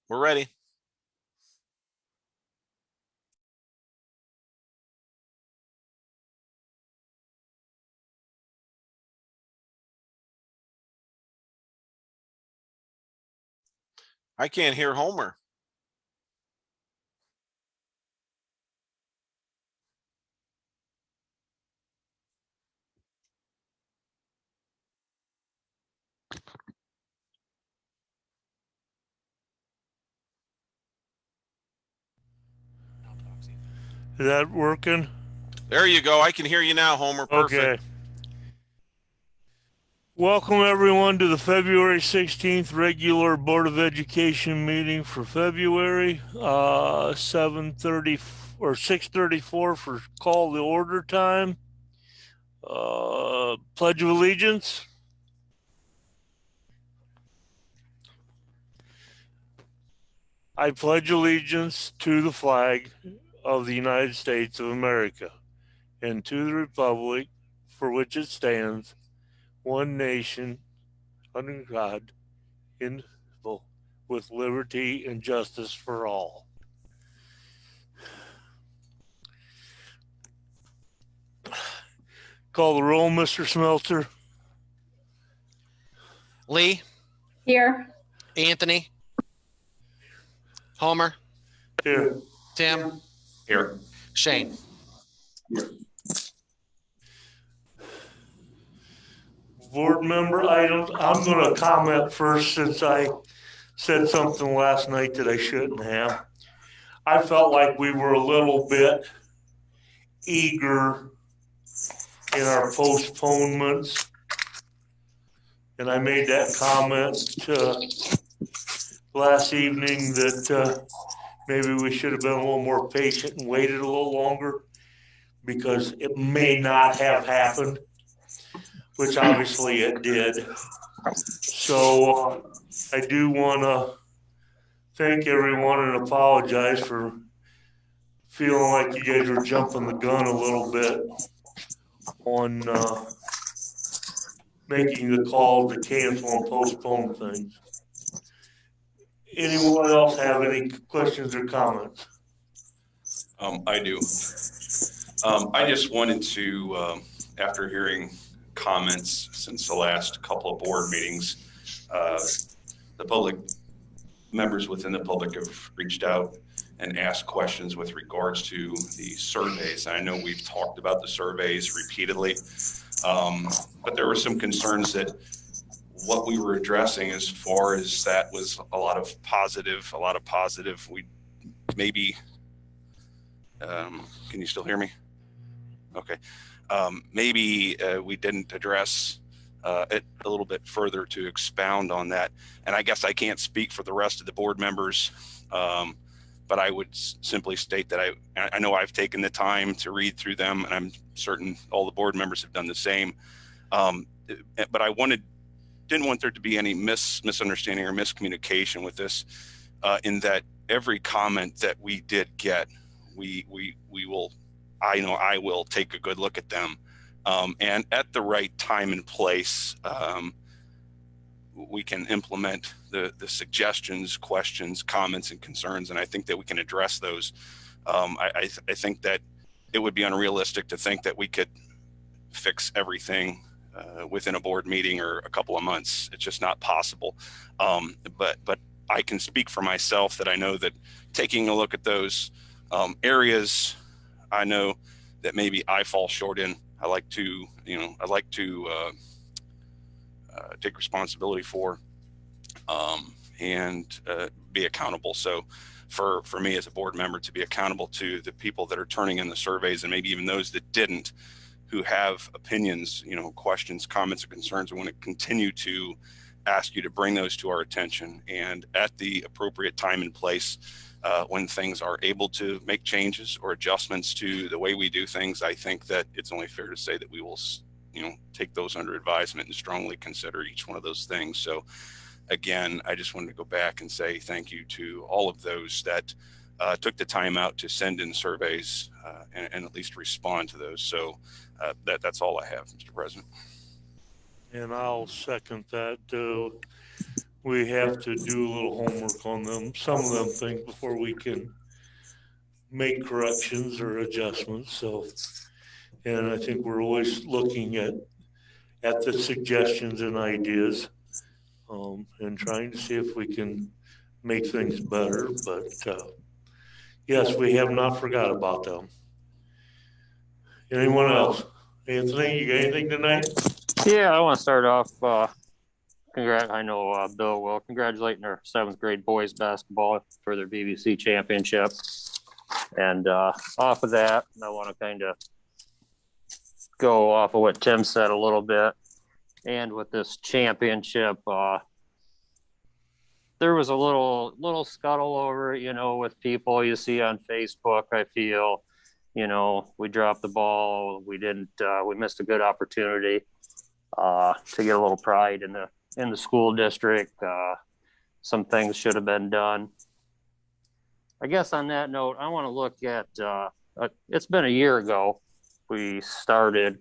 We're ready. I can't hear Homer. Is that working? There you go. I can hear you now, Homer. Perfect. Okay. Welcome everyone to the February 16th regular Board of Education meeting for February 7:30 or 6:34 for call the order time. Pledge of Allegiance. I pledge allegiance to the flag of the United States of America and to the republic for which it stands, one nation, under God, indivisible, with liberty and justice for all. Call the roll, Mr. Smelter. Lee, Here. Anthony, Homer, Here. Tim, Here. Shane. Board member items. I'm going to comment first since I said something last night that I shouldn't have. I felt like we were a little bit eager in our postponements. And I made that comment last evening that maybe we should have been a little more patient and waited a little longer because it may not have happened, which obviously it did. So I do want to thank everyone and apologize for feeling like you guys were jumping the gun a little bit on making the call to cancel and postpone things. Anyone else have any questions or comments? I do. I just wanted to, after hearing comments since the last couple of board meetings, the public members within the public have reached out and asked questions with regards to the surveys. I know we've talked about the surveys repeatedly, but there were some concerns that what we were addressing as far as that was a lot of positive. We maybe, can you still hear me? Okay. Maybe we didn't address it a little bit further to expound on that. And I guess I can't speak for the rest of the board members, but I would simply state that I know I've taken the time to read through them, and I'm certain all the board members have done the same. But I didn't want there to be any misunderstanding or miscommunication with this, in that every comment that we did get, we will, I will take a good look at them. And at the right time and place, we can implement the suggestions, questions, comments, and concerns. And I think that we can address those. I think that it would be unrealistic to think that we could fix everything within a board meeting or a couple of months. It's just not possible. But I can speak for myself that I know that taking a look at those areas, I know that maybe I fall short in. I like to take responsibility for and be accountable. So for me as a board member to be accountable to the people that are turning in the surveys, and maybe even those that didn't, who have opinions, questions, comments, or concerns, I want to continue to ask you to bring those to our attention, and at the appropriate time and place, when things are able to make changes or adjustments to the way we do things, I think that it's only fair to say that we will, take those under advisement and strongly consider each one of those things. So again, I just wanted to go back and say thank you to all of those that took the time out to send in surveys and at least respond to those. So that's all I have, Mr. President. And I'll second that. we have to do a little homework on some of them things before we can make corrections or adjustments. So, and I think we're always looking at the suggestions and ideas, and trying to see if we can make things better. But yes, we have not forgot about them. Anyone else? Anthony, you got anything tonight? Yeah, I want to start off. I know Bill will congratulating our seventh grade boys basketball for their BBC championship. And off of that, I want to kind of go off of what Tim said a little bit. And with this championship, there was a little scuttle over it, with people you see on Facebook. I feel, we dropped the ball. We didn't. We missed a good opportunity to get a little pride in the school district. Some things should have been done. I guess on that note, I want to look at. It's been a year ago we started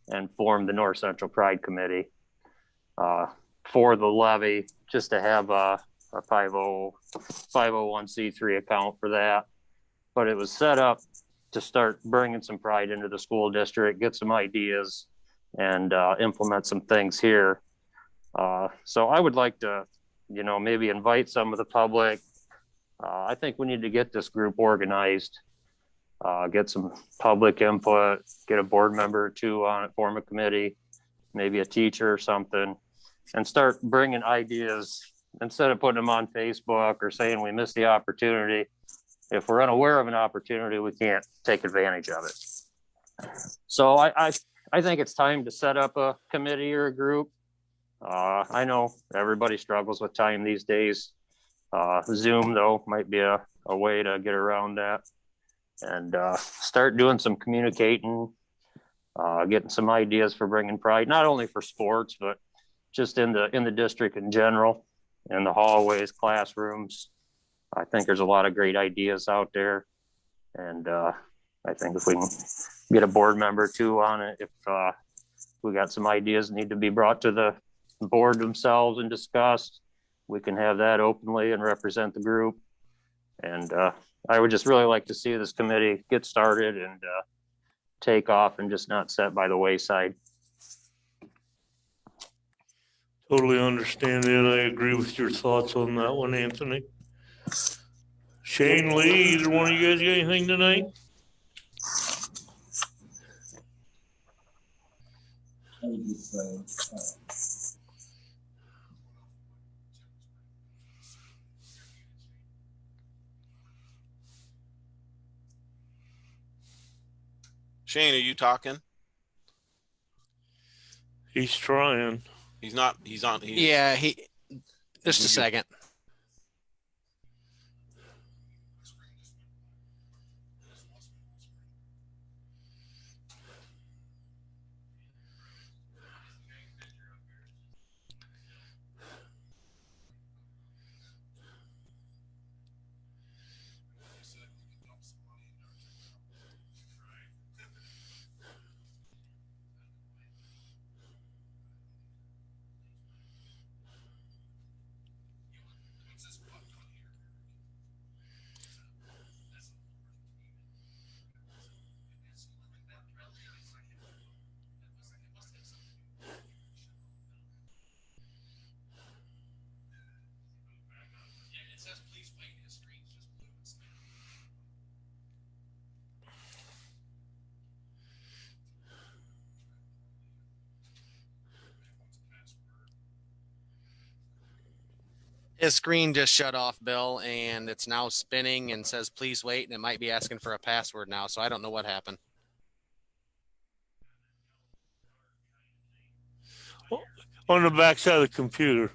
and formed the North Central Pride Committee for the levy, just to have a 501c3 account for that. But it was set up to start bringing some pride into the school district, get some ideas, and implement some things here. So I would like to, maybe invite some of the public. I think we need to get this group organized, get some public input, get a board member or two on it, form a committee, maybe a teacher or something, and start bringing ideas instead of putting them on Facebook or saying we missed the opportunity. If we're unaware of an opportunity, we can't take advantage of it. So I think it's time to set up a committee or a group. I know everybody struggles with time these days. Zoom, though, might be a way to get around that, and start doing some communicating, getting some ideas for bringing pride, not only for sports, but just in the district in general, in the hallways, classrooms. I think there's a lot of great ideas out there, and I think if we can get a board member too on it, if we got some ideas that need to be brought to the board themselves and discussed, we can have that openly and represent the group. And I would just really like to see this committee get started and take off and just not set by the wayside. Totally understand it. I agree with your thoughts on that one, Anthony. Shane, Lee, either one of you guys got anything tonight? Shane, are you talking? He's trying. He's not. He's on. Yeah, just a second. His screen just shut off, Bill, and it's now spinning and says, please wait. And it might be asking for a password now. So I don't know what happened. On the backside of the computer.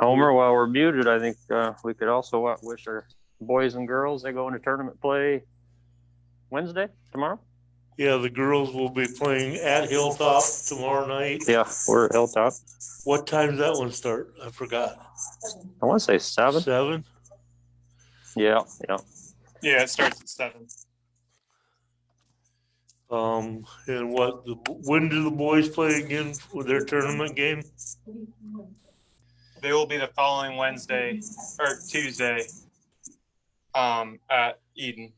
Homer, while we're muted, I think we could also wish our boys and girls they go into tournament play Wednesday, tomorrow. Yeah, the girls will be playing at Hilltop tomorrow night. Yeah, we're at Hilltop. What time does that one start? I forgot. I want to say 7. 7? Yeah. Yeah, it starts at 7. And when do the boys play again with their tournament game? They will be the following Wednesday or Tuesday at Eden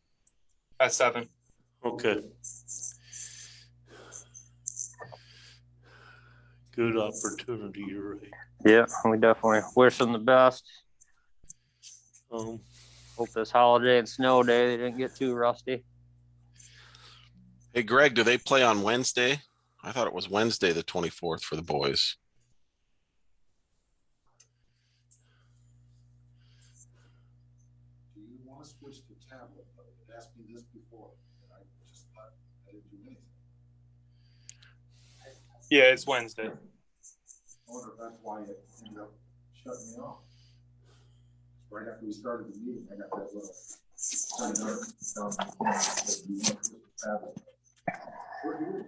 at 7. Okay. Good opportunity, you're right. Yeah, we definitely wish them the best. Um, Hope this holiday and snow day they didn't get too rusty. Hey, Greg, do they play on Wednesday? I thought it was Wednesday, the 24th for the boys. Do you want to switch to tablet? It asked me this before, and I just thought I didn't do anything. Yeah, it's Wednesday. I wonder if that's why it ended up shutting me off. Right after we started the meeting, I got that little sign up down the corner that said, "You want to switch to tablet?" We're doing it.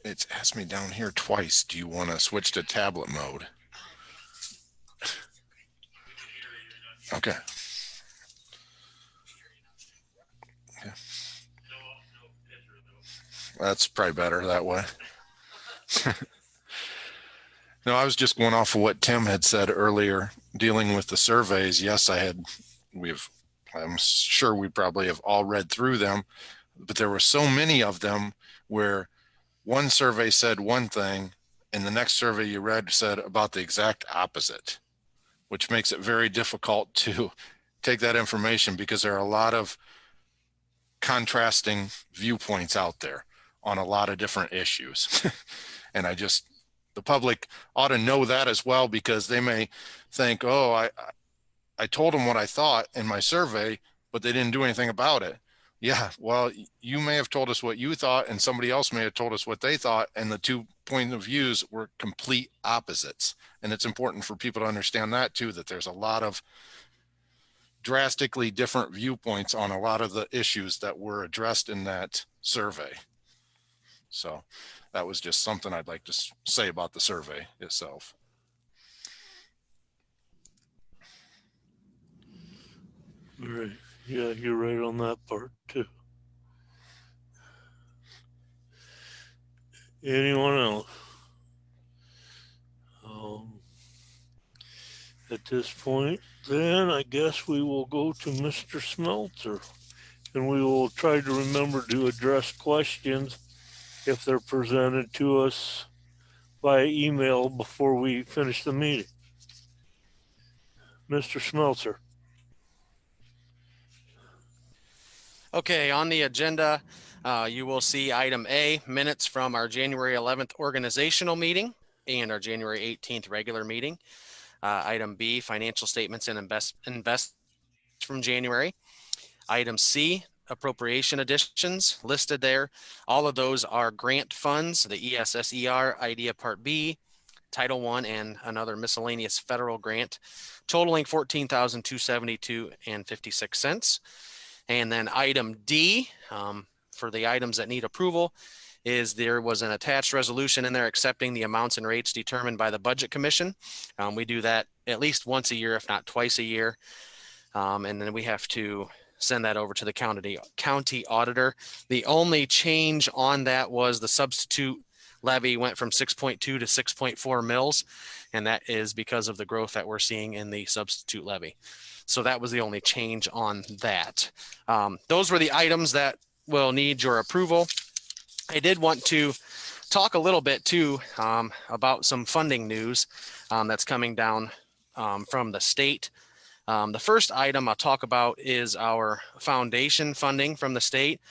It's asked me down here twice. Do you want to switch to tablet mode? Okay. Yeah. That's probably better that way. No, I was just going off of what Tim had said earlier, dealing with the surveys. Yes, I'm sure we probably have all read through them, but there were so many of them where one survey said one thing and the next survey you read said about the exact opposite, which makes it very difficult to take that information because there are a lot of contrasting viewpoints out there on a lot of different issues. And the public ought to know that as well, because they may think, oh, I told them what I thought in my survey, but they didn't do anything about it. Yeah, well, you may have told us what you thought and somebody else may have told us what they thought, and the 2 points of views were complete opposites. And it's important for people to understand that too, that there's a lot of drastically different viewpoints on a lot of the issues that were addressed in that survey. So that was just something I'd like to say about the survey itself. all right. Yeah, you're right on that part too. Anyone else? At this point, then I guess we will go to Mr. Smeltzer, and we will try to remember to address questions if they're presented to us via email before we finish the meeting. Mr. Smeltzer. Okay, on the agenda, you will see item A, minutes from our January 11th organizational meeting and our January 18th regular meeting. Item B, financial statements and invest from January. Item C, appropriation additions listed there. All of those are grant funds, the ESSER, IDEA Part B, Title I, and another miscellaneous federal grant, totaling $14,272.56. And then item D, for the items that need approval, is there was an attached resolution in there accepting the amounts and rates determined by the Budget Commission. We do that at least once a year, if not twice a year. And then we have to send that over to the county auditor. The only change on that was the substitute levy went from 6.2 to 6.4 mils. And that is because of the growth that we're seeing in the substitute levy. So that was the only change on that. Those were the items that will need your approval. I did want to talk a little bit too about some funding news that's coming down from the state. The first item I'll talk about is our foundation funding from the state.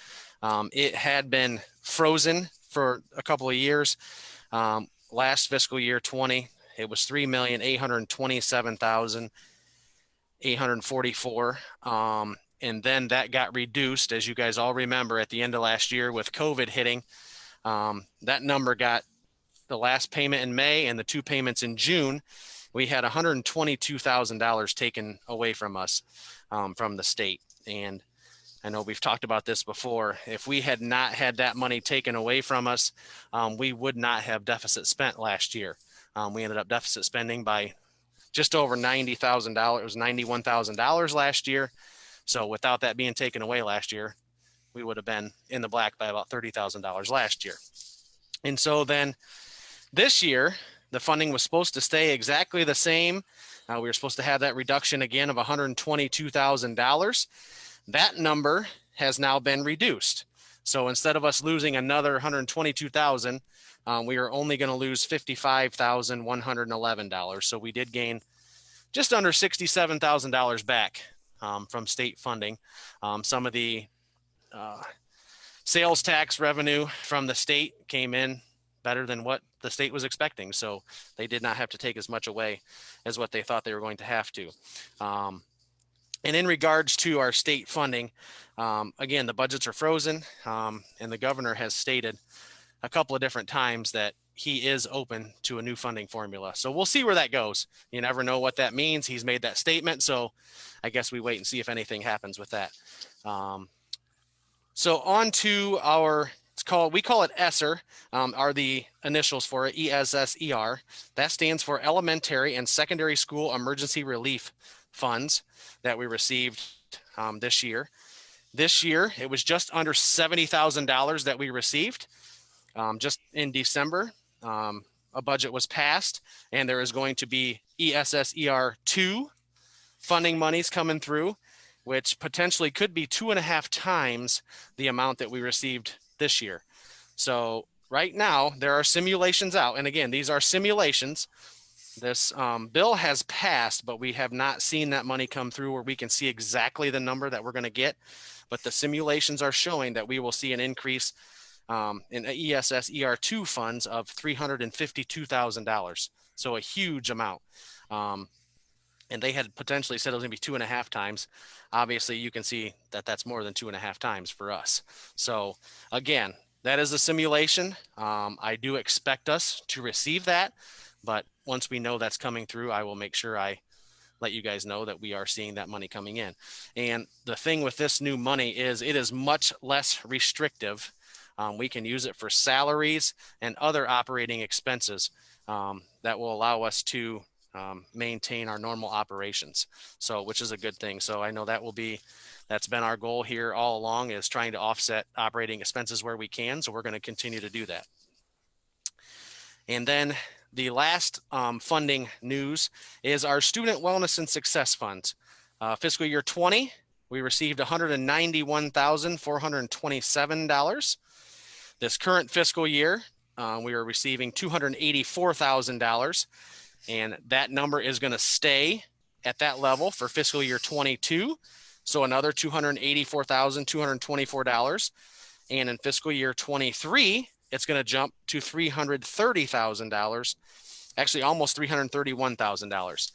It had been frozen for a couple of years. Last fiscal year 20, it was $3,827,844. And then that got reduced, as you guys all remember, at the end of last year with COVID hitting. That number got the last payment in May and the 2 payments in June. We had $122,000 taken away from us from the state. And I know we've talked about this before. If we had not had that money taken away from us, we would not have deficit spent last year. We ended up deficit spending by just over $90,000. It was $91,000 last year. So without that being taken away last year, we would have been in the black by about $30,000 last year. And so then this year, the funding was supposed to stay exactly the same. We were supposed to have that reduction again of $122,000. That number has now been reduced. So instead of us losing another $122,000, we are only going to lose $55,111. So we did gain just under $67,000 back from state funding. Some of the sales tax revenue from the state came in better than what the state was expecting. So they did not have to take as much away as what they thought they were going to have to. And in regards to our state funding, again, the budgets are frozen, and the governor has stated a couple of different times that he is open to a new funding formula. So we'll see where that goes. You never know what that means. He's made that statement. So I guess we wait and see if anything happens with that. So on to our, we call it ESSER, are the initials for it, ESSER. That stands for Elementary and Secondary School Emergency Relief Funds that we received this year. This year, it was just under $70,000 that we received. Just in December, a budget was passed, and there is going to be ESSER 2 funding monies coming through, which potentially could be 2.5 times the amount that we received this year. So right now there are simulations out. And again, these are simulations. This bill has passed, but we have not seen that money come through where we can see exactly the number that we're going to get. But the simulations are showing that we will see an increase in ESSER 2 funds of $352,000. So a huge amount. And they had potentially said it was going to be 2.5 times. Obviously, you can see that that's more than 2.5 times for us. So again, that is a simulation. I do expect us to receive that, but once we know that's coming through, I will make sure I let you guys know that we are seeing that money coming in. And the thing with this new money is it is much less restrictive. We can use it for salaries and other operating expenses that will allow us to maintain our normal operations. So, which is a good thing. So I know that's been our goal here all along, is trying to offset operating expenses where we can. So we're going to continue to do that. And then the last funding news is our Student Wellness and Success Funds. Fiscal year 20, we received $191,427. This current fiscal year, we are receiving $284,000. And that number is going to stay at that level for fiscal year 22. So another $284,224. And in fiscal year 23, it's going to jump to $330,000, actually almost $331,000.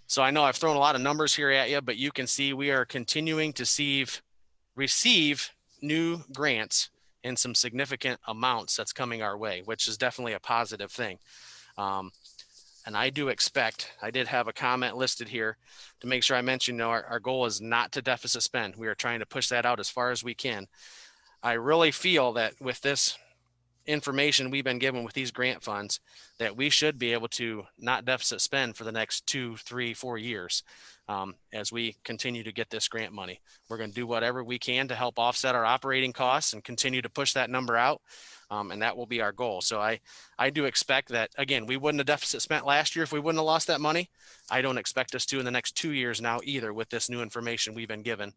So I know I've thrown a lot of numbers here at you, but you can see we are continuing to receive new grants in some significant amounts that's coming our way, which is definitely a positive thing. And I do expect, I did have a comment listed here to make sure I mention, our goal is not to deficit spend. We are trying to push that out as far as we can. I really feel that with this information we've been given with these grant funds that we should be able to not deficit spend for the next 2, 3, 4 years as we continue to get this grant money. We're going to do whatever we can to help offset our operating costs and continue to push that number out. And that will be our goal. So I do expect that, again, we wouldn't have deficit spent last year if we wouldn't have lost that money. I don't expect us to in the next 2 years now either with this new information we've been given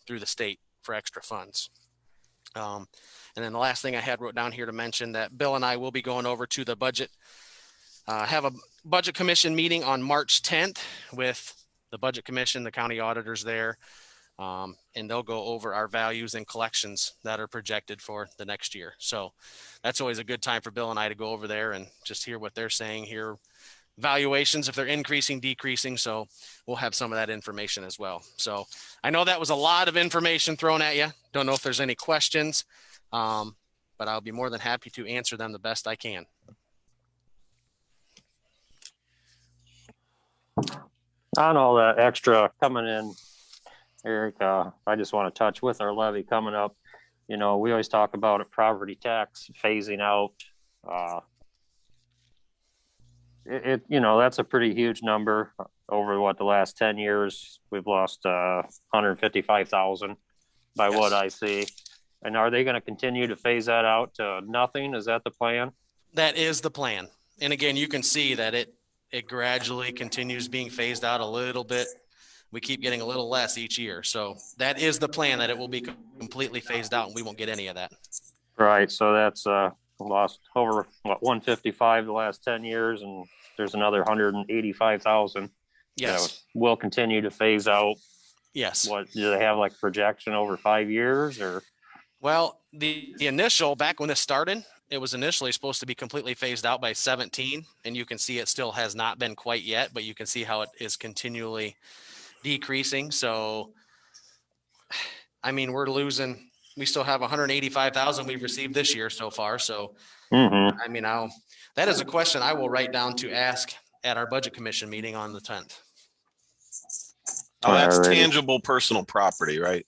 through the state for extra funds. And then the last thing I had wrote down here to mention that Bill and I will be going over to the budget, have a budget commission meeting on March 10th with the budget commission, the county auditors there. And they'll go over our values and collections that are projected for the next year. So that's always a good time for Bill and I to go over there and just hear what they're saying, hear valuations, if they're increasing, decreasing. So we'll have some of that information as well. So I know that was a lot of information thrown at you. Don't know if there's any questions, but I'll be more than happy to answer them the best I can. On all that extra coming in, Eric, I just want to touch with our levy coming up. You know, we always talk about a property tax phasing out. You know, that's a pretty huge number over the last 10 years. We've lost 155,000 by Yes. what I see. And are they going to continue to phase that out to nothing? Is that the plan? That is the plan. And again, you can see that it gradually continues being phased out a little bit. We keep getting a little less each year. So that is the plan, that it will be completely phased out and we won't get any of that. Right. So that's lost over 155 the last 10 years, and there's another 185,000. Yes. That will continue to phase out. Yes. What do they have, like projection over 5 years or? Well, the initial, back when this started, it was initially supposed to be completely phased out by 17, and you can see it still has not been quite yet, but you can see how it is continually decreasing. So, I mean, we still have 185,000 we've received this year so far. So, I mean, that is a question I will write down to ask at our budget commission meeting on the 10th. Oh, that's Alrighty. tangible personal property, right,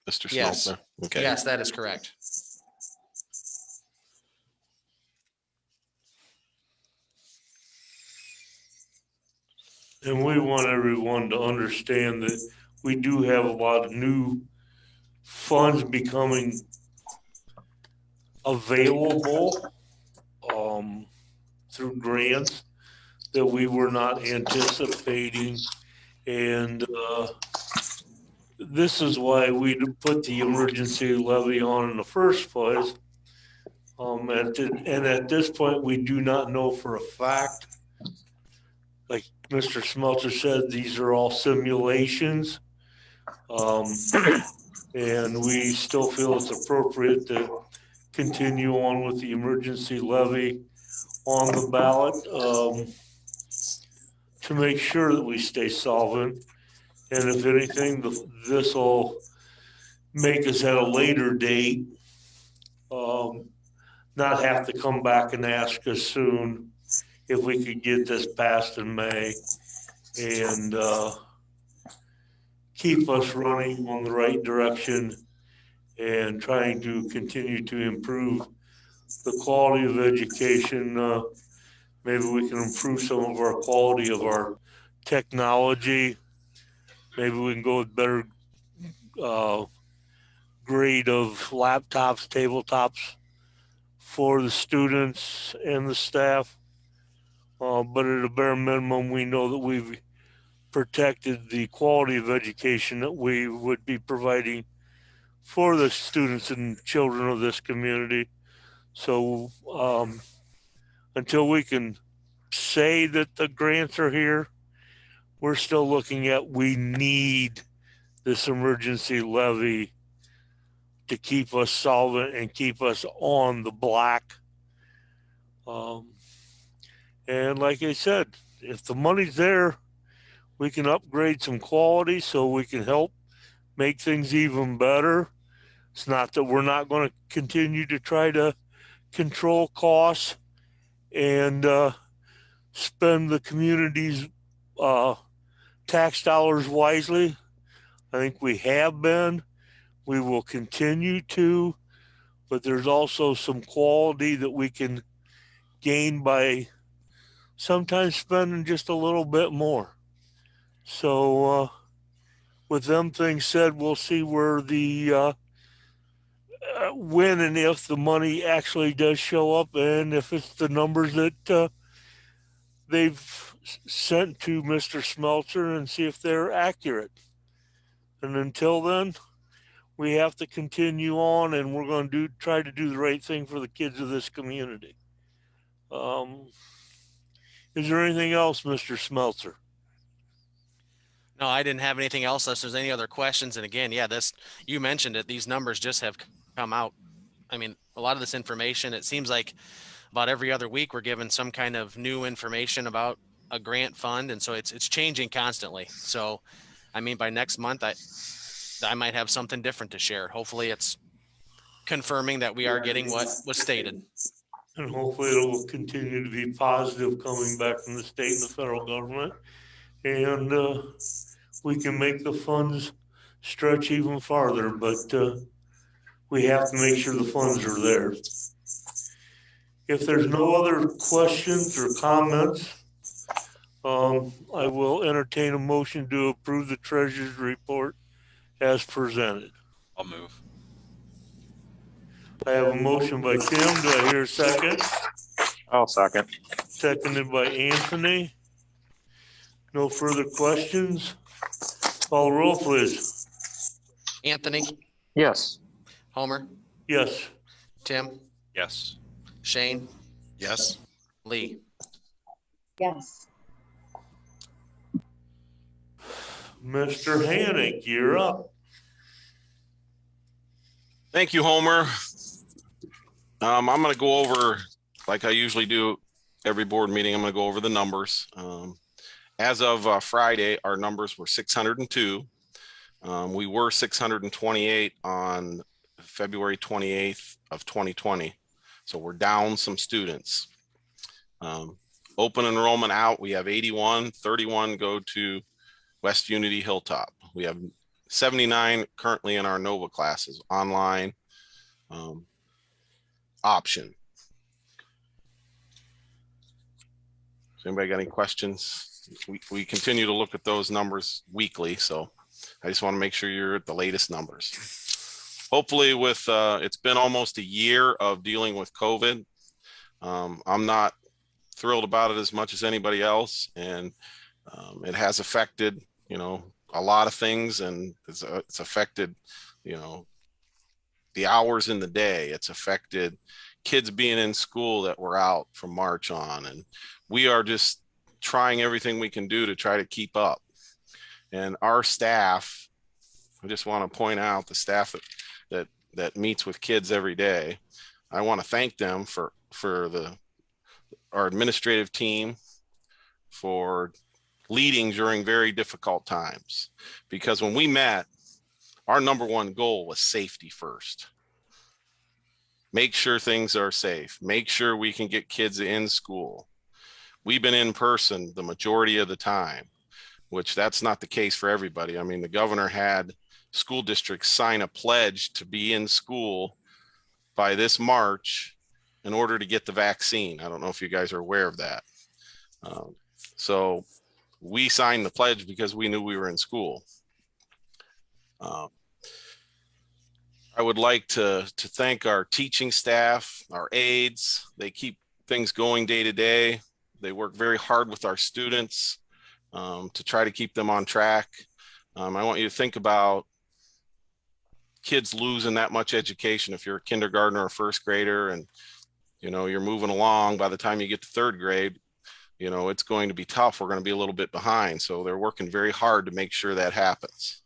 Mr. Yes. Smeltzer? Okay. Yes, that is correct. And we want everyone to understand that we do have a lot of new funds becoming available through grants that we were not anticipating. And this is why we put the emergency levy on in the first place. And at this point, we do not know for a fact. Like Mr. Smelter said, these are all simulations. And we still feel it's appropriate to continue on with the emergency levy on the ballot to make sure that we stay solvent. And if anything, this will make us at a later date not have to come back and ask us soon if we could get this passed in May and keep us running on the right direction and trying to continue to improve the quality of education. Maybe we can improve some of our quality of our technology. Maybe we can go with better grade of laptops, tabletops for the students and the staff. But at a bare minimum, we know that we've protected the quality of education that we would be providing for the students and children of this community. So until we can say that the grants are here, we're still looking at we need this emergency levy to keep us solvent and keep us on the black. And like I said, if the money's there, we can upgrade some quality so we can help make things even better. It's not that we're not going to continue to try to control costs and spend the community's tax dollars wisely. I think we have been. We will continue to. but there's also some quality that we can gain by sometimes spending just a little bit more. So, with them things said, we'll see where the when and if the money actually does show up, and if it's the numbers that they've sent to Mr. Smeltzer, and see if they're accurate. And until then, we have to continue on, and we're going to try to do the right thing for the kids of this community. Is there anything else, Mr. Smeltzer? No, I didn't have anything else unless there's any other questions. And again, yeah, you mentioned it. These numbers just have come out. I mean, a lot of this information, it seems like about every other week we're given some kind of new information about a grant fund. And so it's changing constantly. So, I mean, by next month, I might have something different to share. Hopefully it's confirming that we are getting what was stated. And hopefully it will continue to be positive coming back from the state and the federal government. And we can make the funds stretch even farther, but we have to make sure the funds are there. If there's no other questions or comments, I will entertain a motion to approve the treasurer's report as presented. I'll move. I have a motion by Tim. Do I hear a second? I'll second. Seconded by Anthony. No further questions? Call the roll, please. Anthony, Yes. Homer, Yes. Tim, Yes. Shane, Yes. Lee. Yes. Mr. Hannick, you're up. Thank you, Homer. I'm going to go over, like I usually do every board meeting, I'm going to go over the numbers. As of Friday, our numbers were 602. We were 628 on February 28th of 2020. So we're down some students. Open enrollment out, we have 81, 31 go to West Unity Hilltop. We have 79 currently in our NOVA classes, online option. Has anybody got any questions? We continue to look at those numbers weekly, so I just want to make sure you're at the latest numbers. Hopefully with, it's been almost a year of dealing with COVID. I'm not thrilled about it as much as anybody else, and it has affected, a lot of things, and it's affected, the hours in the day. It's affected kids being in school that were out from March on, and we are just trying everything we can do to try to keep up. And our staff, I just want to point out the staff that meets with kids every day. I want to thank them for our administrative team for leading during very difficult times, because when we met, our number one goal was safety first. Make sure things are safe. Make sure we can get kids in school. We've been in person the majority of the time, which that's not the case for everybody. I mean, the governor had school districts sign a pledge to be in school by this March in order to get the vaccine. I don't know if you guys are aware of that. So we signed the pledge because we knew we were in school. I would like to thank our teaching staff, our aides. They keep things going day to day. They work very hard with our students to try to keep them on track. I want you to think about kids losing that much education. If you're a kindergartner or first grader and you're moving along, by the time you get to third grade, it's going to be tough. We're going to be a little bit behind. So they're working very hard to make sure that happens.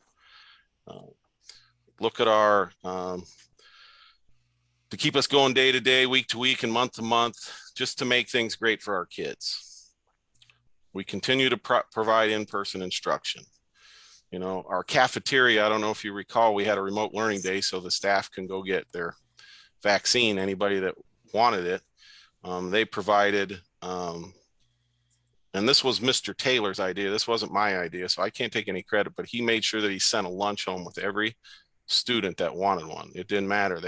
Look at our, to keep us going day to day, week to week, and month to month, just to make things great for our kids. We continue to provide in-person instruction. Our cafeteria, I don't know if you recall, we had a remote learning day so the staff can go get their vaccine, anybody that wanted it. They provided, and this was Mr. Taylor's idea. This wasn't my idea, so I can't take any credit, but he made sure that he sent a lunch home with every student that wanted one. It didn't matter.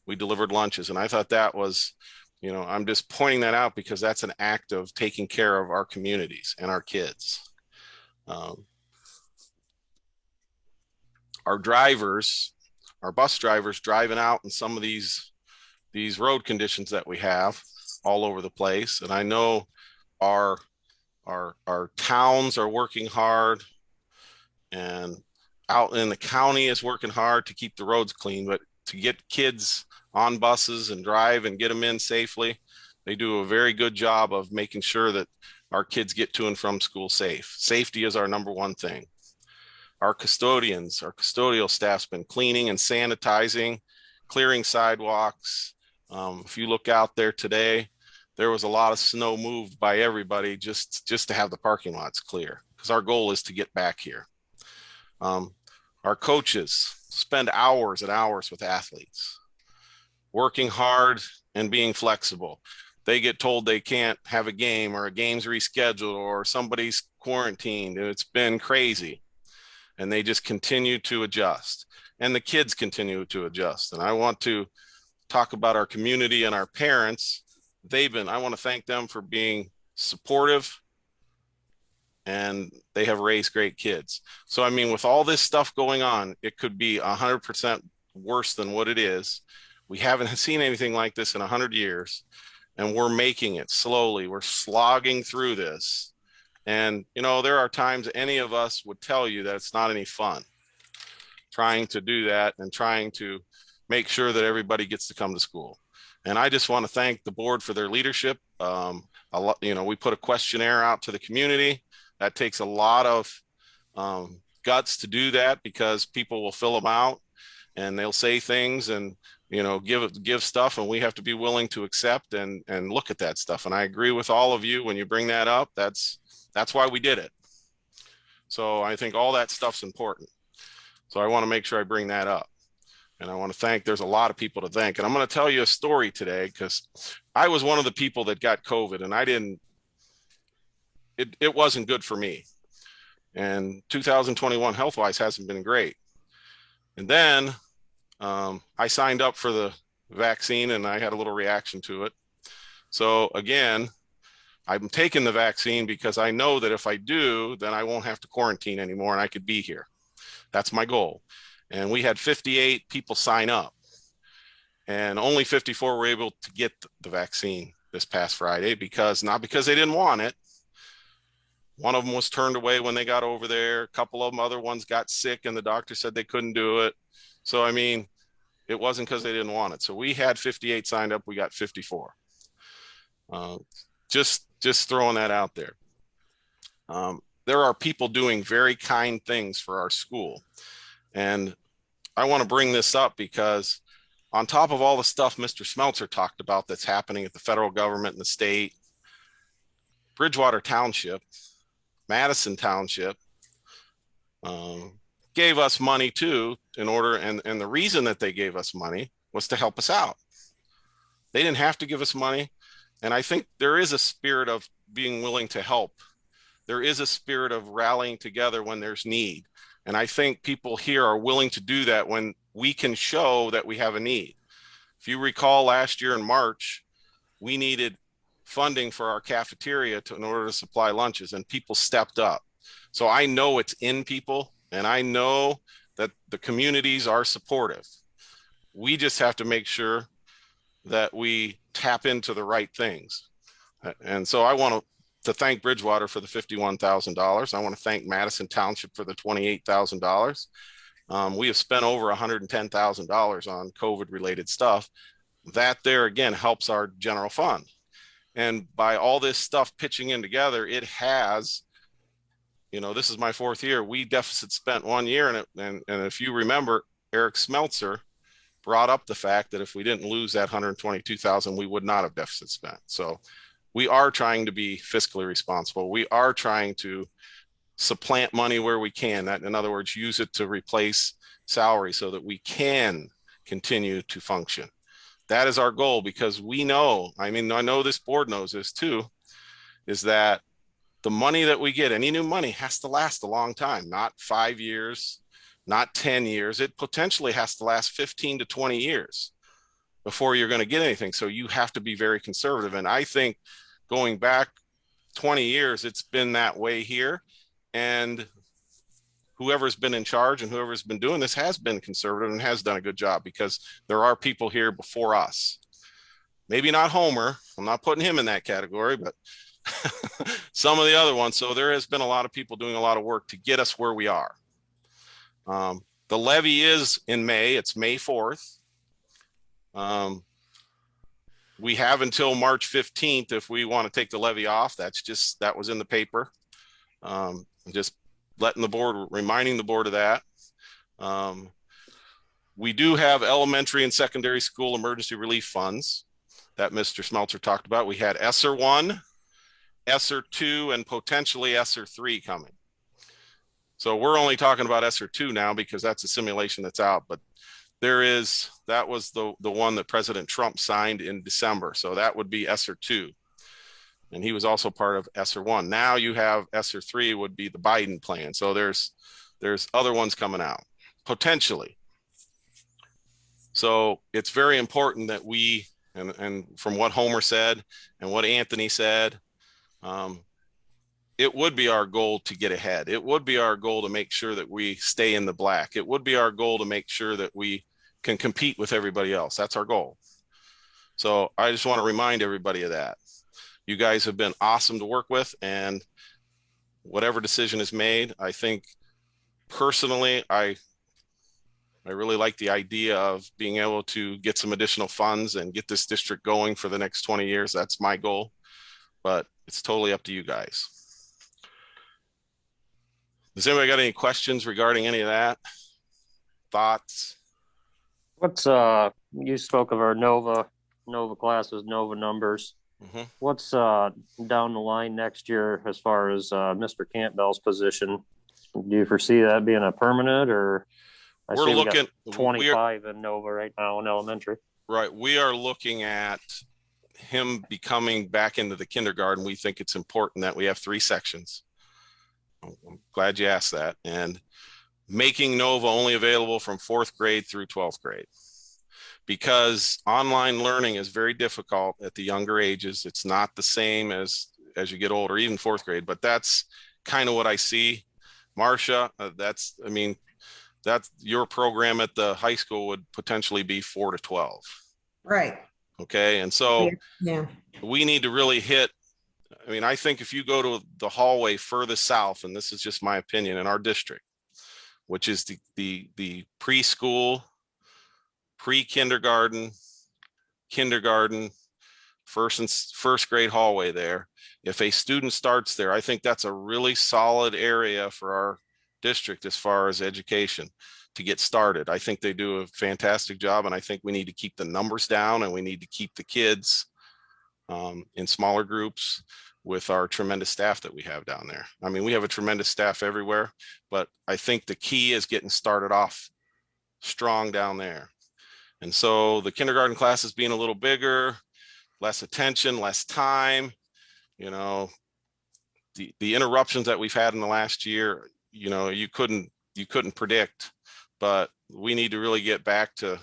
We delivered lunches. And I thought that was, I'm just pointing that out because that's an act of taking care of our communities and our kids. Our bus drivers driving out in some of these road conditions that we have all over the place. And I know our towns are working hard, and out in the county is working hard to keep the roads clean, but to get kids on buses and drive and get them in safely, they do a very good job of making sure that our kids get to and from school safe. Safety is our number one thing. Our custodial staff's been cleaning and sanitizing, clearing sidewalks. If you look out there today, there was a lot of snow moved by everybody just to have the parking lots clear, because our goal is to get back here. Our coaches spend hours and hours with athletes, working hard and being flexible. They get told they can't have a game, or a game's rescheduled, or somebody's quarantined. It's been crazy. And they just continue to adjust. And the kids continue to adjust. And I want to talk about our community and our parents. I want to thank them for being supportive, and they have raised great kids. So, I mean, with all this stuff going on, it could be 100% worse than what it is. We haven't seen anything like this in 100 years, and we're making it slowly. We're slogging through this. And, there are times any of us would tell you that it's not any fun trying to do that and trying to make sure that everybody gets to come to school. And I just want to thank the board for their leadership. We put a questionnaire out to the community. That takes a lot of guts to do that, because people will fill them out and they'll say things and, give stuff, and we have to be willing to accept and look at that stuff. And I agree with all of you when you bring that up. That's why we did it. So I think all that stuff's important. So I want to make sure I bring that up. And I want to there's a lot of people to thank. And I'm going to tell you a story today, because I was one of the people that got COVID, and it wasn't good for me. And 2021 health-wise hasn't been great. And then I signed up for the vaccine, and I had a little reaction to it. So again, I'm taking the vaccine because I know that if I do, then I won't have to quarantine anymore and I could be here. That's my goal. And we had 58 people sign up, and only 54 were able to get the vaccine this past Friday, not because they didn't want it. One of them was turned away when they got over there. A couple of them, other ones got sick, and the doctor said they couldn't do it. So, I mean, it wasn't because they didn't want it. So we had 58 signed up. We got 54. Just throwing that out there. There are people doing very kind things for our school. And I want to bring this up because on top of all the stuff Mr. Smeltzer talked about that's happening at the federal government and the state, Bridgewater Township, Madison Township, gave us money too and the reason that they gave us money was to help us out. They didn't have to give us money. And I think there is a spirit of being willing to help. There is a spirit of rallying together when there's need. And I think people here are willing to do that when we can show that we have a need. If you recall last year in March, we needed funding for our cafeteria in order to supply lunches, and people stepped up. So I know it's in people, and I know that the communities are supportive. We just have to make sure that we tap into the right things. And so I want to thank Bridgewater for the $51,000. I want to thank Madison Township for the $28,000. We have spent over $110,000 on COVID related stuff. That there again helps our general fund. And by all this stuff pitching in together, it has, this is my fourth year. We deficit spent 1 year, and if you remember, Eric Smeltzer brought up the fact that if we didn't lose that $122,000, we would not have deficit spent. So we are trying to be fiscally responsible. We are trying to supplant money where we can. That, in other words, use it to replace salary so that we can continue to function. That is our goal, because we know, I know this board knows this too, is that the money that we get, any new money, has to last a long time, not 5 years, not 10 years. It potentially has to last 15 to 20 years before you're going to get anything. So you have to be very conservative. And I think going back 20 years, it's been that way here. And whoever's been in charge and whoever's been doing this has been conservative and has done a good job, because there are people here before us. Maybe not Homer. I'm not putting him in that category, but some of the other ones. So there has been a lot of people doing a lot of work to get us where we are. The levy is in May. It's May 4th. We have until March 15th if we want to take the levy off. That was in the paper. Just letting the board, reminding the board of that. We do have elementary and secondary school emergency relief funds that Mr. Smeltzer talked about. We had ESSER 1, ESSER 2, and potentially ESSER 3 coming. So we're only talking about ESSER 2 now because that's a simulation that's out, but that was the one that President Trump signed in December. So that would be ESSER 2. And he was also part of ESSER 1. Now you have ESSER 3 would be the Biden plan. So there's other ones coming out, potentially. So it's very important that we, and from what Homer said and what Anthony said, it would be our goal to get ahead. It would be our goal to make sure that we stay in the black. It would be our goal to make sure that we can compete with everybody else. That's our goal. So I just want to remind everybody of that. You guys have been awesome to work with, and whatever decision is made, I think personally, I really like the idea of being able to get some additional funds and get this district going for the next 20 years. That's my goal, but it's totally up to you guys. Does anybody got any questions regarding any of that? Thoughts? What's you spoke of our Nova classes, Nova numbers. Mm-hmm. What's down the line next year as far as Mr. Campbell's position? Do you foresee that being a permanent, or We're looking 25 in Nova right now in elementary? Right. We are looking at him becoming back into the kindergarten. We think it's important that we have 3 sections. I'm glad you asked that. And making Nova only available from 4th grade through 12th grade, because online learning is very difficult at the younger ages. It's not the same as you get older, even 4th grade, but that's kind of what I see. Marcia, that's your program at the high school would potentially be 4 to 12. Right. Okay. And so Yeah. we need to really hit. I think if you go to the hallway furthest south, and this is just my opinion, in our district, which is the preschool, pre-kindergarten, kindergarten, first grade hallway there. If a student starts there, I think that's a really solid area for our district as far as education to get started. I think they do a fantastic job, and I think we need to keep the numbers down, and we need to keep the kids in smaller groups with our tremendous staff that we have down there. We have a tremendous staff everywhere, but I think the key is getting started off strong down there. And so the kindergarten classes being a little bigger, less attention, less time, the interruptions that we've had in the last year, you couldn't predict, but we need to really get back to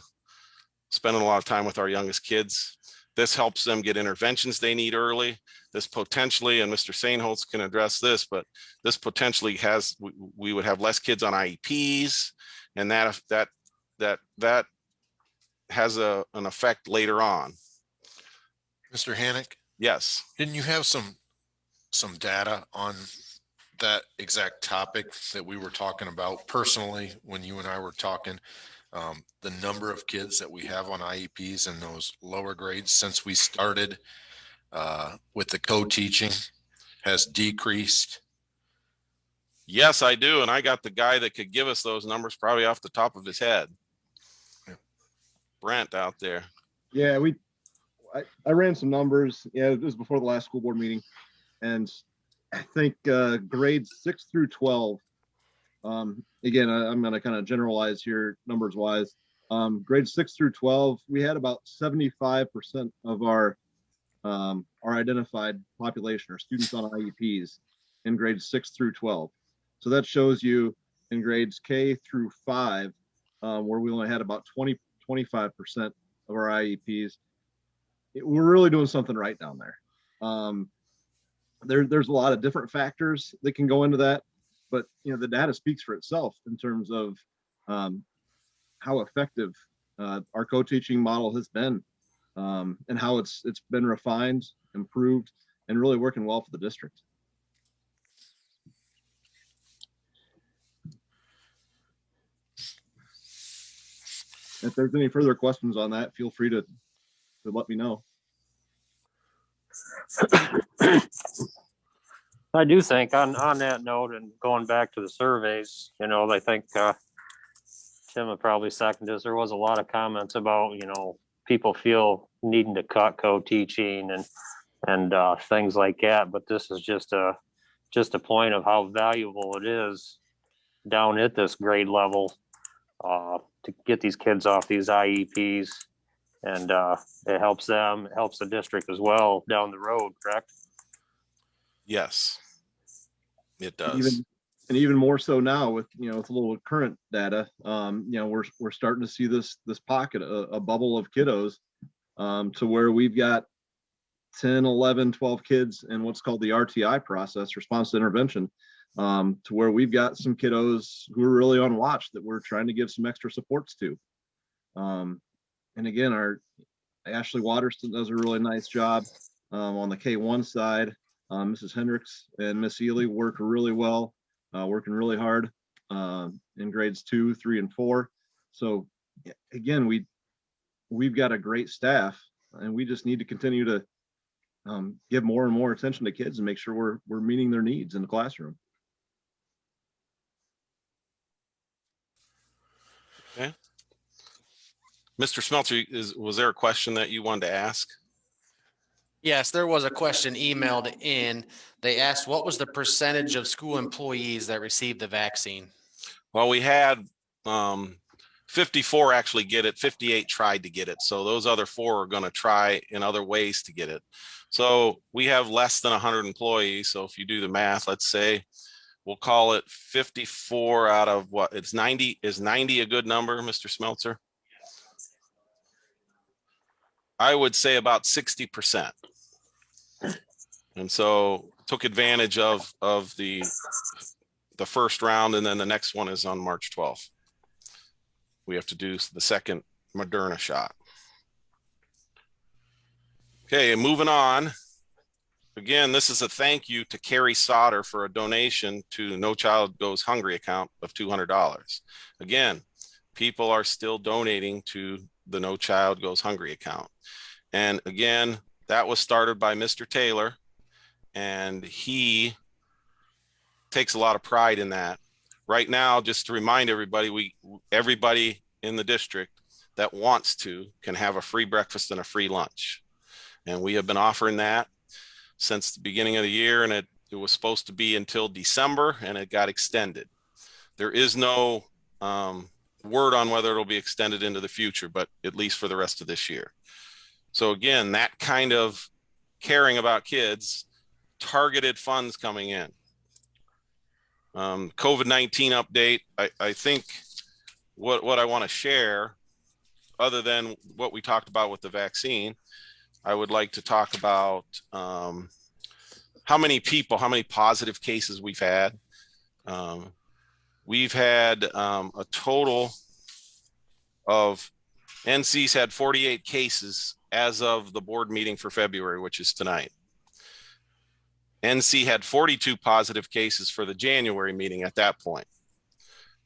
spending a lot of time with our youngest kids. This helps them get interventions they need early. This potentially, and Mr. Sainholtz can address this, but this potentially we would have less kids on IEPs, and that has an effect later on. Mr. Hannick? Yes. Didn't you have some data on that exact topic that we were talking about personally when you and I were talking? The number of kids that we have on IEPs in those lower grades since we started with the co-teaching has decreased? Yes, I do. And I got the guy that could give us those numbers probably off the top of his head. Yeah. Brent out there. Yeah, I ran some numbers. Yeah, it was before the last school board meeting, and I think grades 6 through 12. Again, I'm going to kind of generalize here numbers wise. Grades 6 through 12, we had about 75% of our identified population or students on IEPs in grades 6 through 12. So that shows you in grades K through 5, where we only had about 25% of our IEPs. We're really doing something right down there. There's a lot of different factors that can go into that, but the data speaks for itself in terms of how effective our co-teaching model has been, and how it's been refined, improved, and really working well for the district. If there's any further questions on that, feel free to let me know. I do think on that note, and going back to the surveys, I think Tim would probably second this. There was a lot of comments about, people feel needing to cut co-teaching and things like that. But this is just a point of how valuable it is down at this grade level to get these kids off these IEPs, and it helps them, it helps the district as well down the road. Correct? Yes, it does. Even more so now with with a little current data, we're starting to see this pocket, a bubble of kiddos, to where we've got 10, 11, 12 kids in what's called the RTI process, response to intervention, to where we've got some kiddos who are really on watch that we're trying to give some extra supports to. And again, our Ashley Waterston does a really nice job on the K1 side. Mrs. Hendricks and Miss Ely work really well, working really hard in grades 2, 3, and 4. So again, we've got a great staff, and we just need to continue to give more and more attention to kids and make sure we're meeting their needs in the classroom. Okay. Mr. Smeltzer, was there a question that you wanted to ask? Yes, there was a question emailed in. They asked, what was the percentage of school employees that received the vaccine? Well, we had 54 actually get it, 58 tried to get it. So those other 4 are going to try in other ways to get it. So we have less than 100 employees. So if you do the math, let's say we'll call it 54 out of what? It's 90. Is 90 a good number, Mr. Smeltzer? I would say about 60%. And so took advantage of the first round, and then the next one is on March 12th. We have to do the second Moderna shot. Okay, and moving on. Again, this is a thank you to Carrie Sauter for a donation to No Child Goes Hungry account of $200. Again, people are still donating to the No Child Goes Hungry account. And again, that was started by Mr. Taylor, and he takes a lot of pride in that. Right now, just to remind everybody, everybody in the district that wants to can have a free breakfast and a free lunch. And we have been offering that since the beginning of the year, and it was supposed to be until December, and it got extended. There is no word on whether it'll be extended into the future, but at least for the rest of this year. So again, that kind of caring about kids, targeted funds coming in. COVID-19 update. I think what I want to share, other than what we talked about with the vaccine, I would like to talk about how many positive cases we've had. We've had a total of, NC's had 48 cases as of the board meeting for February, which is tonight. NC had 42 positive cases for the January meeting at that point.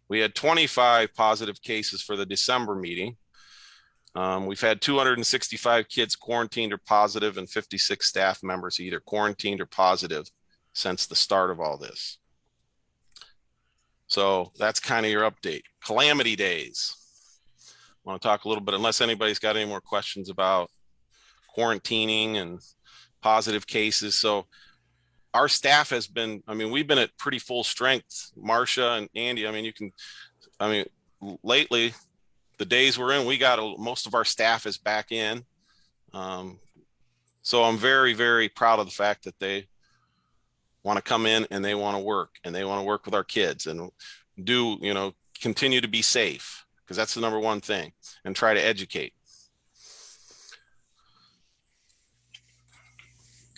We had 25 positive cases for the December meeting. We've had 265 kids quarantined or positive, and 56 staff members either quarantined or positive since the start of all this. So that's kind of your update. Calamity days. I want to talk a little bit, unless anybody's got any more questions about quarantining and positive cases. So our staff has been, we've been at pretty full strength. Marcia and Andy, lately, the days we're in, we got most of our staff is back in. So I'm very, very proud of the fact that they want to come in and they want to work with our kids. And do, continue to be safe, because that's the number one thing, and try to educate.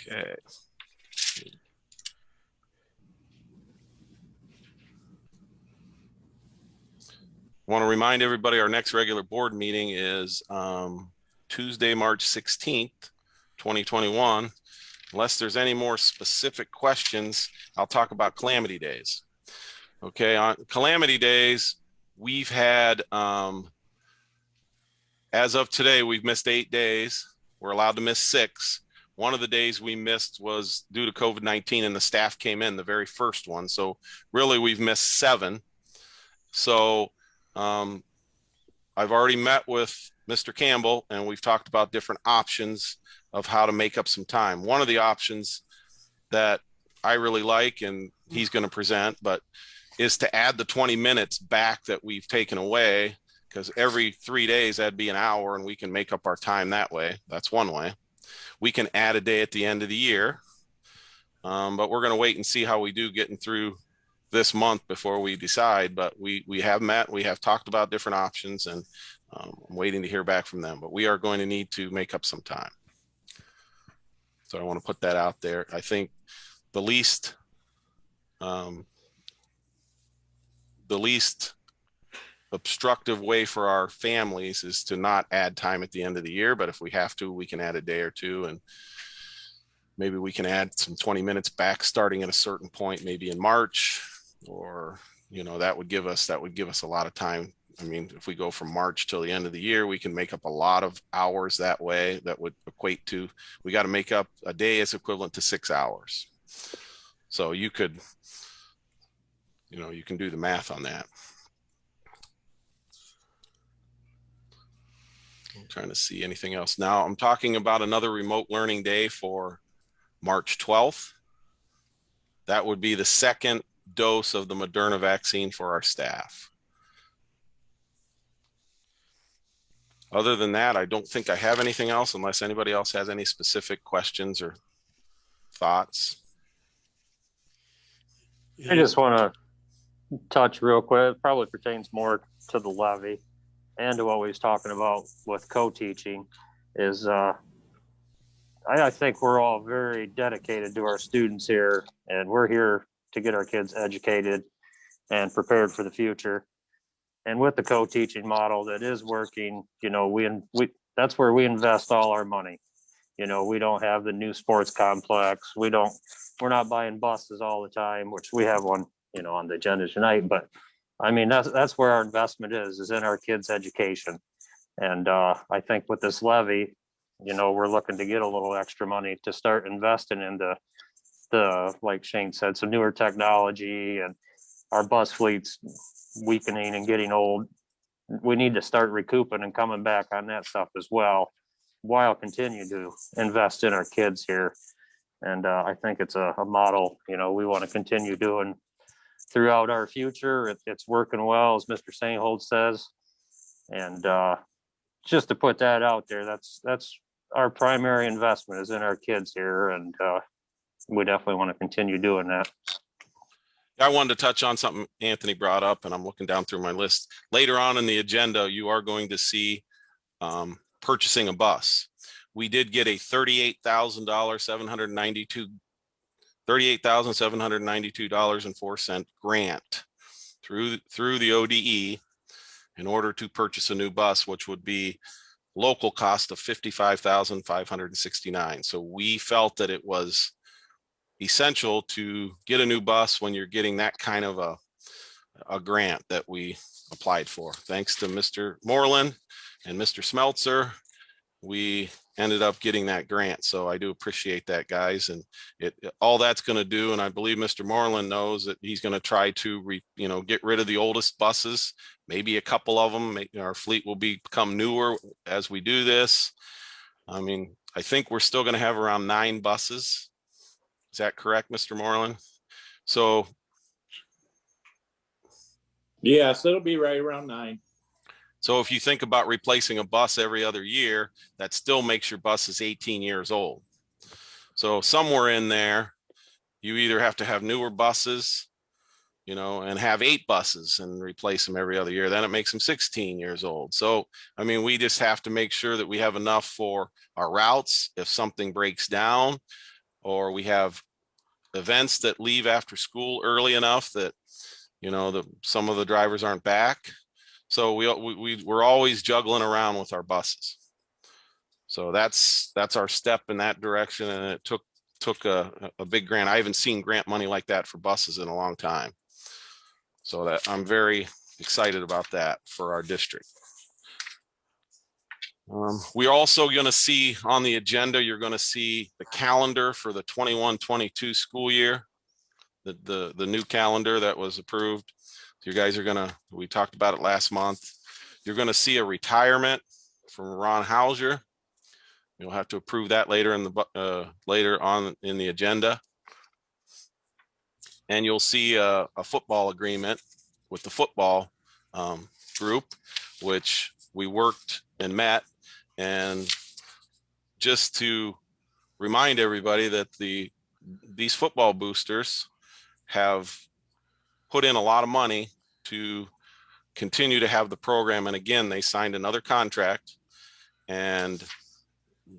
Okay. I want to remind everybody our next regular board meeting is Tuesday, March 16th, 2021. Unless there's any more specific questions, I'll talk about calamity days. Okay, on calamity days, we've had, as of today, we've missed 8 days. We're allowed to miss 6. One of the days we missed was due to COVID-19 and the staff came in, the very first one. So really we've missed 7. So I've already met with Mr. Campbell and we've talked about different options of how to make up some time. One of the options that I really like, and he's going to present, but is to add the 20 minutes back that we've taken away, because every 3 days that'd be an hour and we can make up our time that way. That's one way. We can add a day at the end of the year, but we're going to wait and see how we do getting through this month before we decide. But we have met, we have talked about different options, and I'm waiting to hear back from them, but we are going to need to make up some time. So I want to put that out there. I think the least obstructive way for our families is to not add time at the end of the year. But if we have to, we can add a day or two, and maybe we can add some 20 minutes back starting at a certain point, maybe in March, or, that would give us a lot of time. I mean, if we go from March till the end of the year, we can make up a lot of hours that way. That would equate to, we got to make up a day is equivalent to 6 hours. So you could, you can do the math on that. I'm trying to see anything else. Now I'm talking about another remote learning day for March 12th. That would be the second dose of the Moderna vaccine for our staff. Other than that, I don't think I have anything else, unless anybody else has any specific questions or thoughts. I just want to touch real quick. It probably pertains more to the levy and to what we was talking about with co-teaching is I think we're all very dedicated to our students here, and we're here to get our kids educated and prepared for the future. And with the co-teaching model that is working, we that's where we invest all our money. We don't have the new sports complex. We're not buying buses all the time, which we have one, on the agenda tonight. But I mean, that's where our investment is in our kids' education. And I think with this levy, we're looking to get a little extra money to start investing into like Shane said, some newer technology, and our bus fleet's weakening and getting old. We need to start recouping and coming back on that stuff as well, while continue to invest in our kids here. And I think it's a model, we want to continue doing throughout our future. It's working well, as Mr. Sainhold says. And just to put that out there, that's our primary investment is in our kids here. And we definitely want to continue doing that. I wanted to touch on something Anthony brought up, and I'm looking down through my list. Later on in the agenda, you are going to see purchasing a bus. We did get a $38,792.04 grant through the ODE in order to purchase a new bus, which would be local cost of $55,569. So we felt that it was essential to get a new bus when you're getting that kind of a grant that we applied for. Thanks to Mr. Moreland and Mr. Smeltzer, we ended up getting that grant. So I do appreciate that, guys. And all that's going to do, and I believe Mr. Moreland knows that he's going to try to get rid of the oldest buses, maybe a couple of them. Our fleet will become newer as we do this. I mean, I think we're still going to have around 9 buses. Is that correct, Mr. Moreland? So yes, it'll be right around 9. So if you think about replacing a bus every other year, that still makes your buses 18 years old. So somewhere in there, you either have to have newer buses and have 8 buses and replace them every other year. Then it makes them 16 years old. So, I mean, we just have to make sure that we have enough for our routes if something breaks down, or we have events that leave after school early enough that, some of the drivers aren't back. So we're always juggling around with our buses. So that's our step in that direction. And it took a big grant. I haven't seen grant money like that for buses in a long time. So that I'm very excited about that for our district. We're also going to see on the agenda, you're going to see the calendar for the 21-22 school year, the new calendar that was approved. You guys are we talked about it last month. You're going to see a retirement from Ron Hauser. You'll have to approve that later on in the agenda. And you'll see a football agreement with the football group, which we worked and met. And just to remind everybody that these football boosters have put in a lot of money to continue to have the program. And again, they signed another contract, and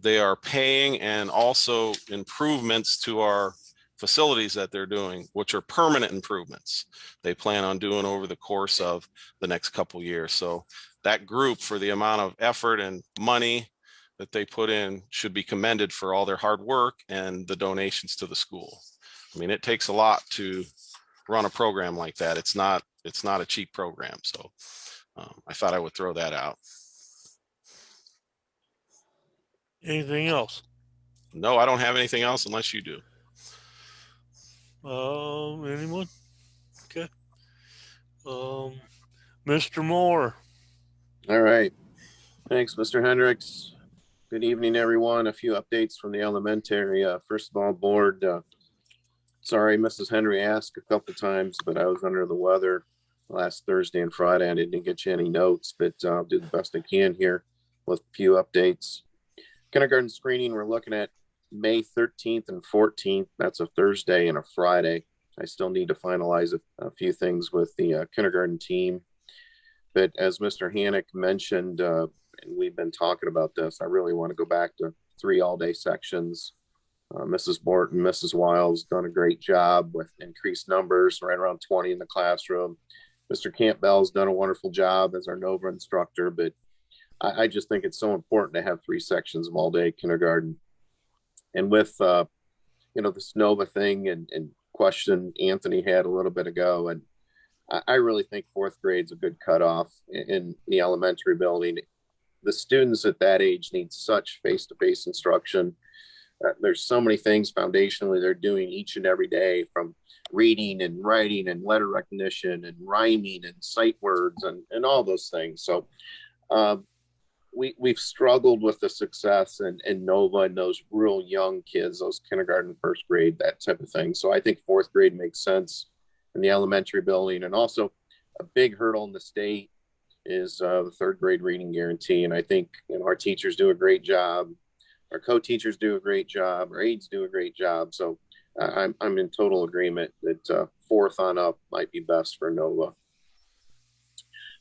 they are paying and also improvements to our facilities that they're doing, which are permanent improvements they plan on doing over the course of the next couple years. So that group, for the amount of effort and money that they put in, should be commended for all their hard work and the donations to the school. I mean, it takes a lot to run a program like that. It's not a cheap program. So I thought I would throw that out. Anything else? No, I don't have anything else unless you do. Anyone? Okay. Mr. Moore. All right. Thanks, Mr. Hendricks. Good evening, everyone. A few updates from the elementary. First of all, board, sorry, Mrs. Henry asked a couple times, but I was under the weather last Thursday and Friday. I didn't get you any notes, but I'll do the best I can here with a few updates. Kindergarten screening, we're looking at May 13th and 14th. That's a Thursday and a Friday. I still need to finalize a few things with the kindergarten team. But as Mr. Hannick mentioned, and we've been talking about this, I really want to go back to 3 all-day sections. Mrs. Morton, Mrs. Wiles done a great job with increased numbers, right around 20 in the classroom. Mr. Campbell's done a wonderful job as our NOVA instructor, but I just think it's so important to have 3 sections of all-day kindergarten. And with, this NOVA thing and question Anthony had a little bit ago, and I really think 4th grade's a good cutoff in the elementary building. The students at that age need such face-to-face instruction. There's so many things foundationally they're doing each and every day, from reading and writing and letter recognition and rhyming and sight words and all those things. So we've struggled with the success and NOVA and those real young kids, those kindergarten, 1st grade, that type of thing. So I think 4th grade makes sense in the elementary building. And also a big hurdle in the state is the 3rd grade reading guarantee. And I think our teachers do a great job. Our co-teachers do a great job. Our aides do a great job. So I'm in total agreement that 4th on up might be best for NOVA.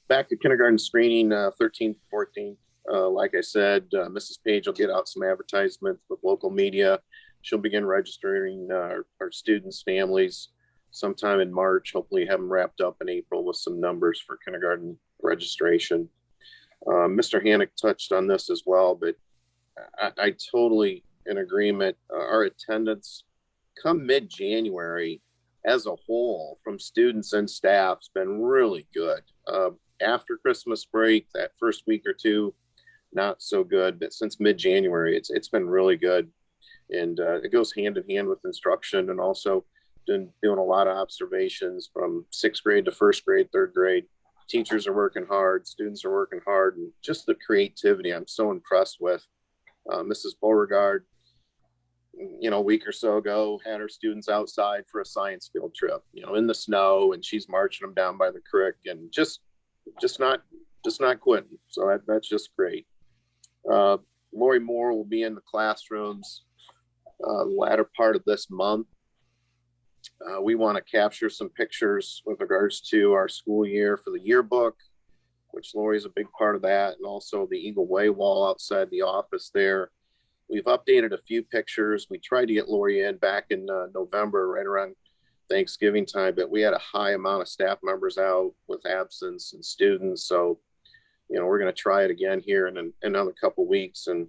Back to kindergarten screening, 13th, 14th. Like I said, Mrs. Page will get out some advertisements with local media. She'll begin registering our students' families sometime in March. Hopefully have them wrapped up in April with some numbers for kindergarten registration. Mr. Hannick touched on this as well, but I totally in agreement. Our attendance come mid-January as a whole from students and staff has been really good. After Christmas break, that first week or two, not so good, but since mid-January, it's been really good. And it goes hand in hand with instruction, and also doing a lot of observations from 6th grade to 1st grade, 3rd grade. Teachers are working hard, students are working hard, and just the creativity I'm so impressed with. Mrs. Beauregard, a week or so ago, had her students outside for a science field trip, in the snow, and she's marching them down by the creek and just not quitting. So that's just great. Lori Moore will be in the classrooms the latter part of this month. We want to capture some pictures with regards to our school year for the yearbook, which Lori's a big part of that, and also the Eagle Way wall outside the office there. We've updated a few pictures. We tried to get Lori in back in November, right around Thanksgiving time, but we had a high amount of staff members out with absence and students. So, we're going to try it again here in another couple weeks. And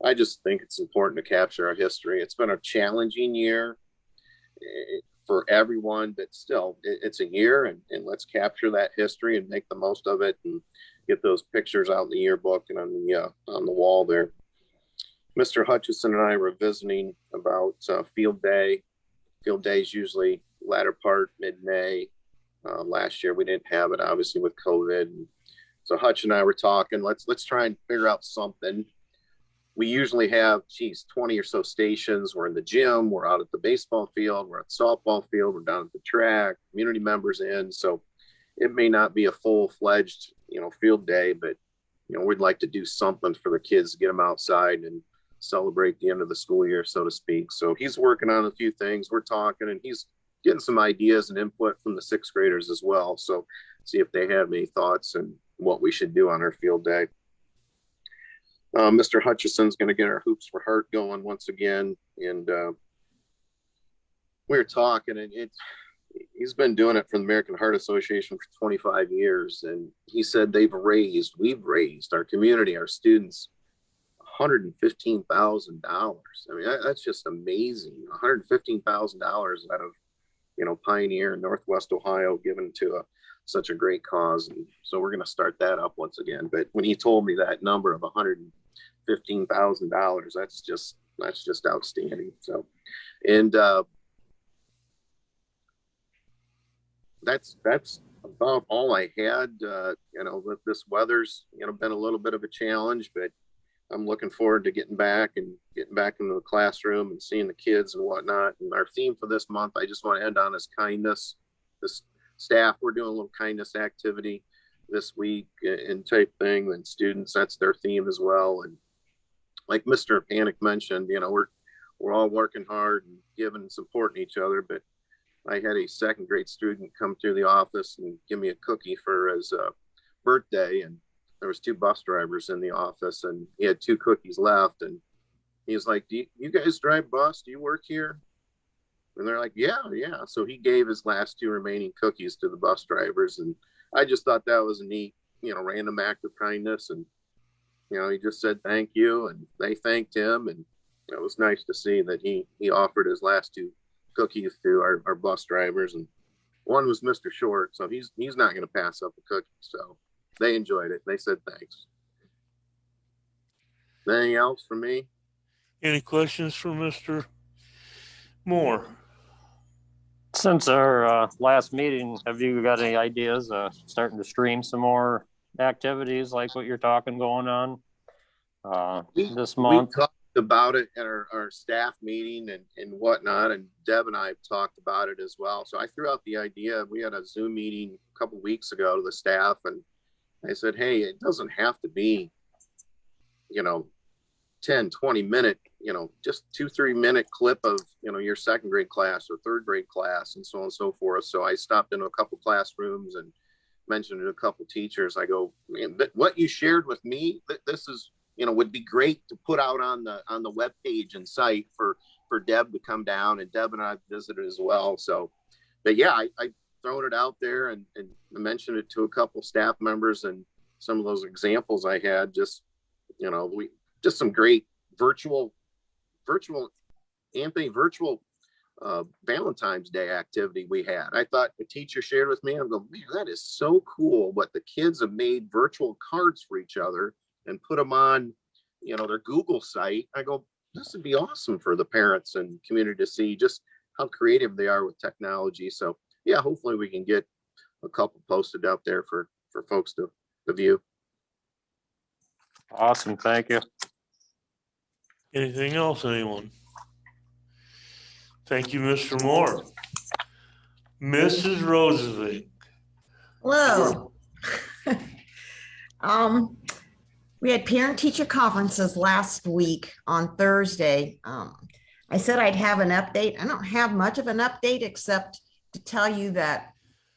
I just think it's important to capture our history. It's been a challenging year for everyone, but still, it's a year, and let's capture that history and make the most of it and get those pictures out in the yearbook and on the wall there. Mr. Hutchison and I were visiting about field day. Field day is usually latter part, mid-May. Last year we didn't have it, obviously, with COVID. So Hutch and I were talking, let's try and figure out something. We usually have, 20 or so stations. We're in the gym, we're out at the baseball field, we're at the softball field, we're down at the track, community members in. So it may not be a full-fledged, field day, but, we'd like to do something for the kids to get them outside and celebrate the end of the school year, so to speak. So he's working on a few things. We're talking, and he's getting some ideas and input from the sixth graders as well. So see if they have any thoughts and what we should do on our field day. Mr. Hutchison's going to get our Hoops for Heart going once again. And we were talking, and he's been doing it for the American Heart Association for 25 years. And he said we've raised our community, our students, $115,000. I mean, that's just amazing. $115,000 out of, Pioneer and Northwest Ohio, given to such a great cause. And so we're going to start that up once again. But when he told me that number of $115,000, that's just outstanding. So, and that's about all I had. This weather's been a little bit of a challenge, but I'm looking forward to getting back into the classroom and seeing the kids and whatnot. And our theme for this month, I just want to end on, is kindness. This staff, we're doing a little kindness activity this week and type thing. And students, that's their theme as well. And like Mr. Panic mentioned, we're all working hard and giving and supporting each other. But I had a second grade student come through the office and give me a cookie for his birthday, and there was 2 bus drivers in the office, and he had 2 cookies left. And he was like, do you guys drive bus? Do you work here? And they're like, yeah. So he gave his last 2 remaining cookies to the bus drivers. And I just thought that was a neat, random act of kindness. And, he just said, thank you. And they thanked him. And it was nice to see that he offered his last 2 cookies to our bus drivers. And one was Mr. Short. So he's not going to pass up a cookie. So they enjoyed it. They said thanks. Anything else from me? Any questions for Mr. Moore? Since our last meeting, have you got any ideas starting to stream some more activities like what you're talking going on this month? We talked about it at our staff meeting and whatnot, and Deb and I have talked about it as well. So I threw out the idea. We had a Zoom meeting a couple of weeks ago to the staff, and I said, hey, it doesn't have to be, 10, 20 minute, just 2-3 minute clip of, your second grade class or third grade class and so on and so forth. So I stopped into a couple classrooms and mentioned to a couple teachers. I go, man, what you shared with me, this is, would be great to put out on the web page and site for Deb to come down, and Deb and I visited as well. So, but yeah, I thrown it out there and mentioned it to a couple staff members, and some of those examples I had, just some great virtual Valentine's Day activity we had. I thought the teacher shared with me, I'm going, man, that is so cool what the kids have made virtual cards for each other and put them on, their Google site. I go, this would be awesome for the parents and community to see just how creative they are with technology. So yeah, hopefully we can get a couple posted out there for folks to view. Awesome. Thank you. Anything else, anyone? Thank you, Mr. Moore. Mrs. Rosevich. Hello. We had parent-teacher conferences last week on Thursday. I said I'd have an update. I don't have much of an update except to tell you that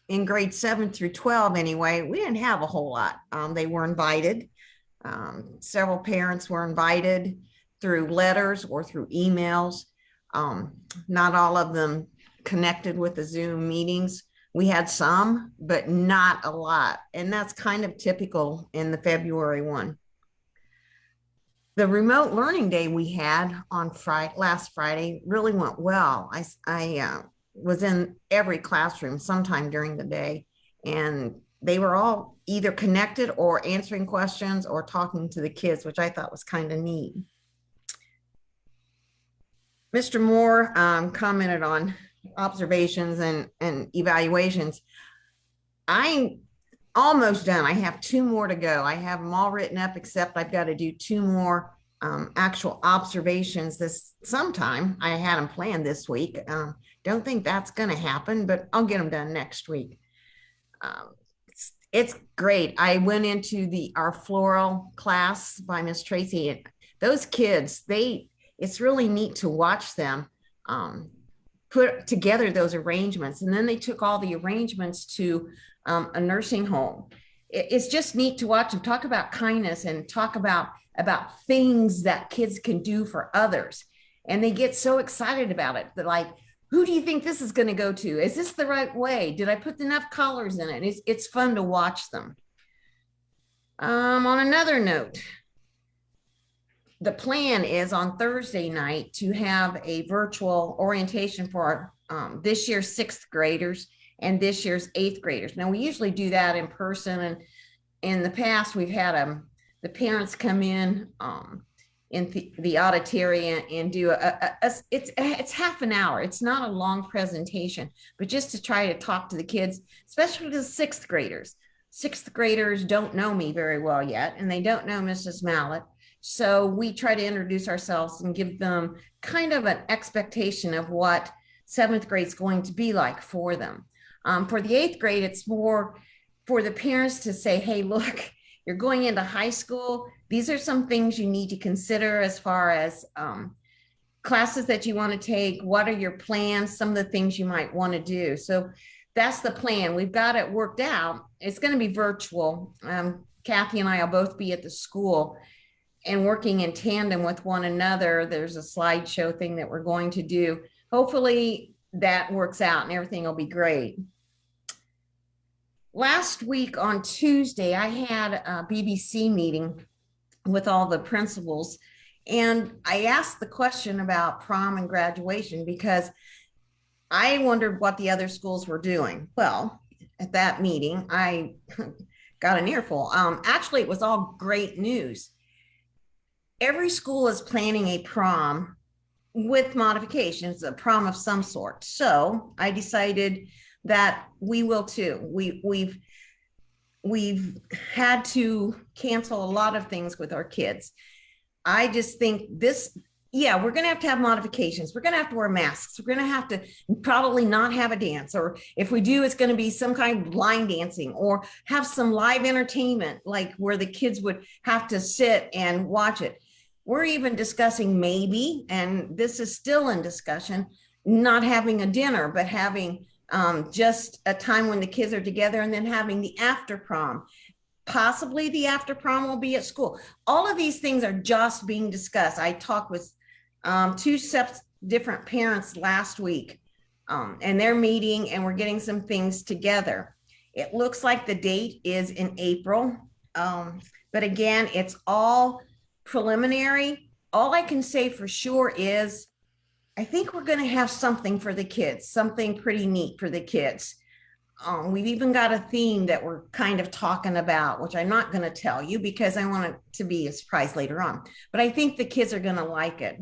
in grade 7 through 12 anyway, we didn't have a whole lot. They were invited. Several parents were invited through letters or through emails. Not all of them connected with the Zoom meetings. We had some, but not a lot. And that's kind of typical in the February one. The remote learning day we had on last Friday really went well. I was in every classroom sometime during the day, and they were all either connected or answering questions or talking to the kids, which I thought was kind of neat. Mr. Moore commented on observations and evaluations. I'm almost done. I have 2 more to go. I have them all written up, except I've got to do 2 more actual observations this sometime. I had them planned this week. Don't think that's going to happen, but I'll get them done next week. It's great. I went into our floral class by Miss Tracy, and those kids, it's really neat to watch them put together those arrangements. And then they took all the arrangements to a nursing home. It's just neat to watch them talk about kindness and talk about things that kids can do for others. And they get so excited about it. They're like, who do you think this is going to go to? Is this the right way? Did I put enough colors in it? It's fun to watch them. On another note, the plan is on Thursday night to have a virtual orientation for this year's 6th graders and this year's 8th graders. Now, we usually do that in person, and in the past, we've had the parents come in the auditorium and do it's half an hour. It's not a long presentation, but just to try to talk to the kids, especially the 6th graders. 6th graders don't know me very well yet, and they don't know Mrs. Mallett. So we try to introduce ourselves and give them kind of an expectation of what 7th grade is going to be like for them. For the 8th grade, it's more for the parents to say, hey, look, you're going into high school. These are some things you need to consider as far as classes that you want to take. What are your plans? Some of the things you might want to do. So that's the plan. We've got it worked out. It's going to be virtual. Kathy and I will both be at the school and working in tandem with one another. There's a slideshow thing that we're going to do. Hopefully that works out and everything will be great. Last week on Tuesday, I had a BBC meeting with all the principals, and I asked the question about prom and graduation because I wondered what the other schools were doing. Well, at that meeting, I got an earful. Actually, it was all great news. Every school is planning a prom with modifications, a prom of some sort. So I decided that we will too. We've had to cancel a lot of things with our kids. I just think we're going to have modifications. We're going to have to wear masks. We're going to have to probably not have a dance, or if we do, it's going to be some kind of line dancing, or have some live entertainment, like where the kids would have to sit and watch it. We're even discussing maybe, and this is still in discussion, not having a dinner, but having just a time when the kids are together, and then having the after prom. Possibly the after prom will be at school. All of these things are just being discussed. I talked with 2 different parents last week, and they're meeting, and we're getting some things together. It looks like the date is in April, but again, it's all preliminary. All I can say for sure is I think we're going to have something for the kids, something pretty neat for the kids. We've even got a theme that we're kind of talking about, which I'm not going to tell you because I want it to be a surprise later on, but I think the kids are going to like it.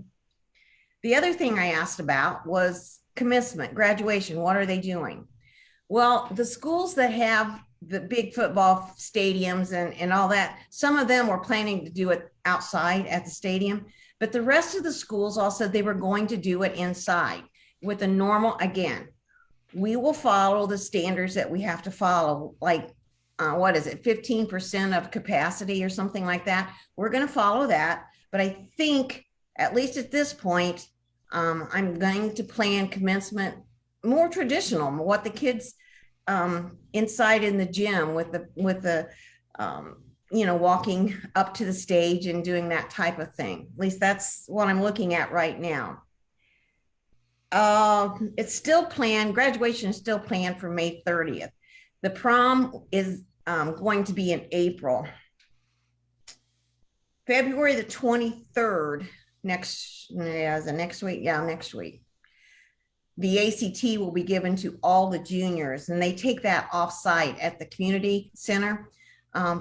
The other thing I asked about was commencement, graduation. What are they doing? Well, the schools that have the big football stadiums and all that, some of them were planning to do it outside at the stadium, but the rest of the schools all said they were going to do it inside with a normal, again, we will follow the standards that we have to follow, like, 15% of capacity or something like that. We're going to follow that. But I think, at least at this point, I'm going to plan commencement more traditional, what the kids inside in the gym with the walking up to the stage and doing that type of thing. At least that's what I'm looking at right now. It's still planned, graduation is still planned for May 30th. The prom is going to be in April. February the 23rd, next week. Yeah, next week. The ACT will be given to all the juniors, and they take that off-site at the community center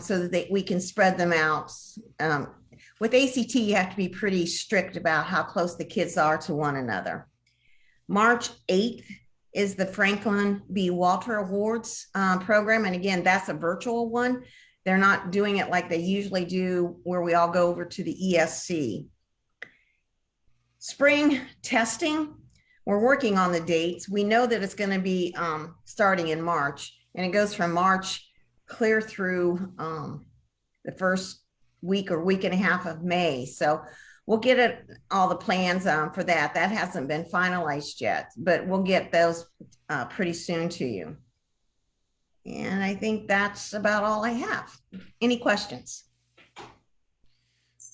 so that we can spread them out. With ACT, you have to be pretty strict about how close the kids are to one another. March 8th is the Franklin B. Walter Awards program. And again, that's a virtual one. They're not doing it like they usually do, where we all go over to the ESC. Spring testing, we're working on the dates. We know that it's going to be starting in March, and it goes from March clear through the first week or week and a half of May. So we'll get all the plans for that. That hasn't been finalized yet, but we'll get those pretty soon to you. And I think that's about all I have. Any questions?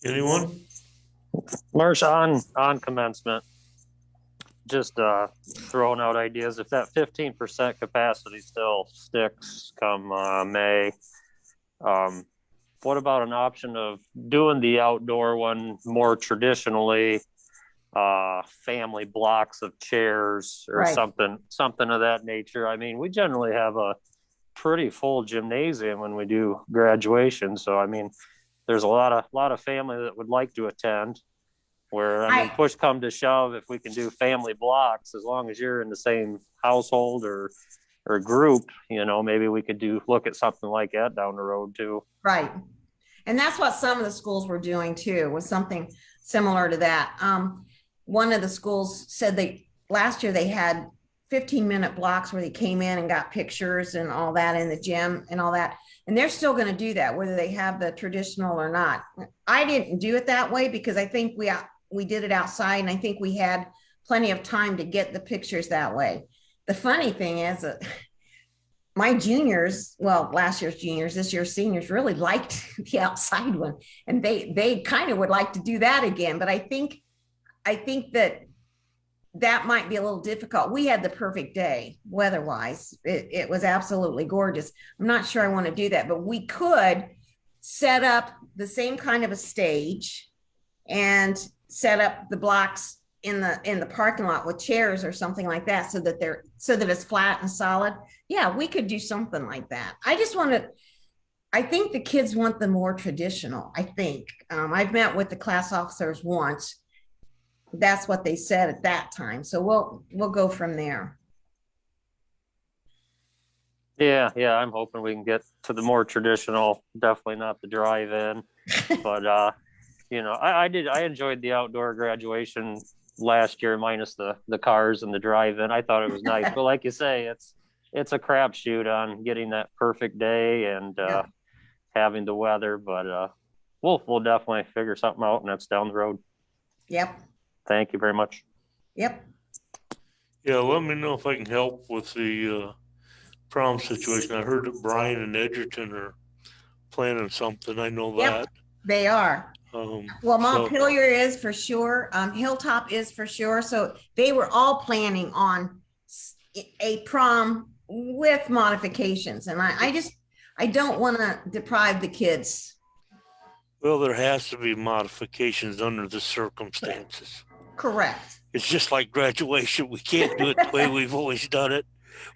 Anyone? Marcia, on commencement, just throwing out ideas. If that 15% capacity still sticks come May, what about an option of doing the outdoor one more traditionally, family blocks of chairs or Right. something of that nature? I mean, we generally have a pretty full gymnasium when we do graduation, so I mean, there's a lot of family that would like to attend. Where I mean, push come to shove, if we can do family blocks, as long as you're in the same household or group, maybe we could look at something like that down the road too. Right. And that's what some of the schools were doing too, was something similar to that. One of the schools said last year they had 15-minute blocks where they came in and got pictures and all that in the gym and all that. And they're still going to do that, whether they have the traditional or not. I didn't do it that way because I think we did it outside, and I think we had plenty of time to get the pictures that way. The funny thing is that my juniors, well, last year's juniors, this year's seniors really liked the outside one, and they kind of would like to do that again. But I think that might be a little difficult. We had the perfect day weather-wise. It was absolutely gorgeous. I'm not sure I want to do that, but we could set up the same kind of a stage and set up the blocks in the parking lot with chairs or something like that, so that it's flat and solid. Yeah, we could do something like that. I think the kids want the more traditional. I think I've met with the class officers once. That's what they said at that time. So we'll go from there. Yeah, I'm hoping we can get to the more traditional, definitely not the drive-in, but I enjoyed the outdoor graduation last year, minus the cars and the drive-in. I thought it was nice, but like you say, it's a crapshoot on getting that perfect day and having the weather, but we'll definitely figure something out, and that's down the road. Yep. Thank you very much. Yep. Yeah, let me know if I can help with the prom situation. I heard that Brian and Edgerton are planning something. I know Yep, that. they are. Well, Montpelier is for sure. Hilltop is for sure. So they were all planning on a prom with modifications. And I don't want to deprive the kids. Well, there has to be modifications under the circumstances. Correct. It's just like graduation. We can't do it the way we've always done it.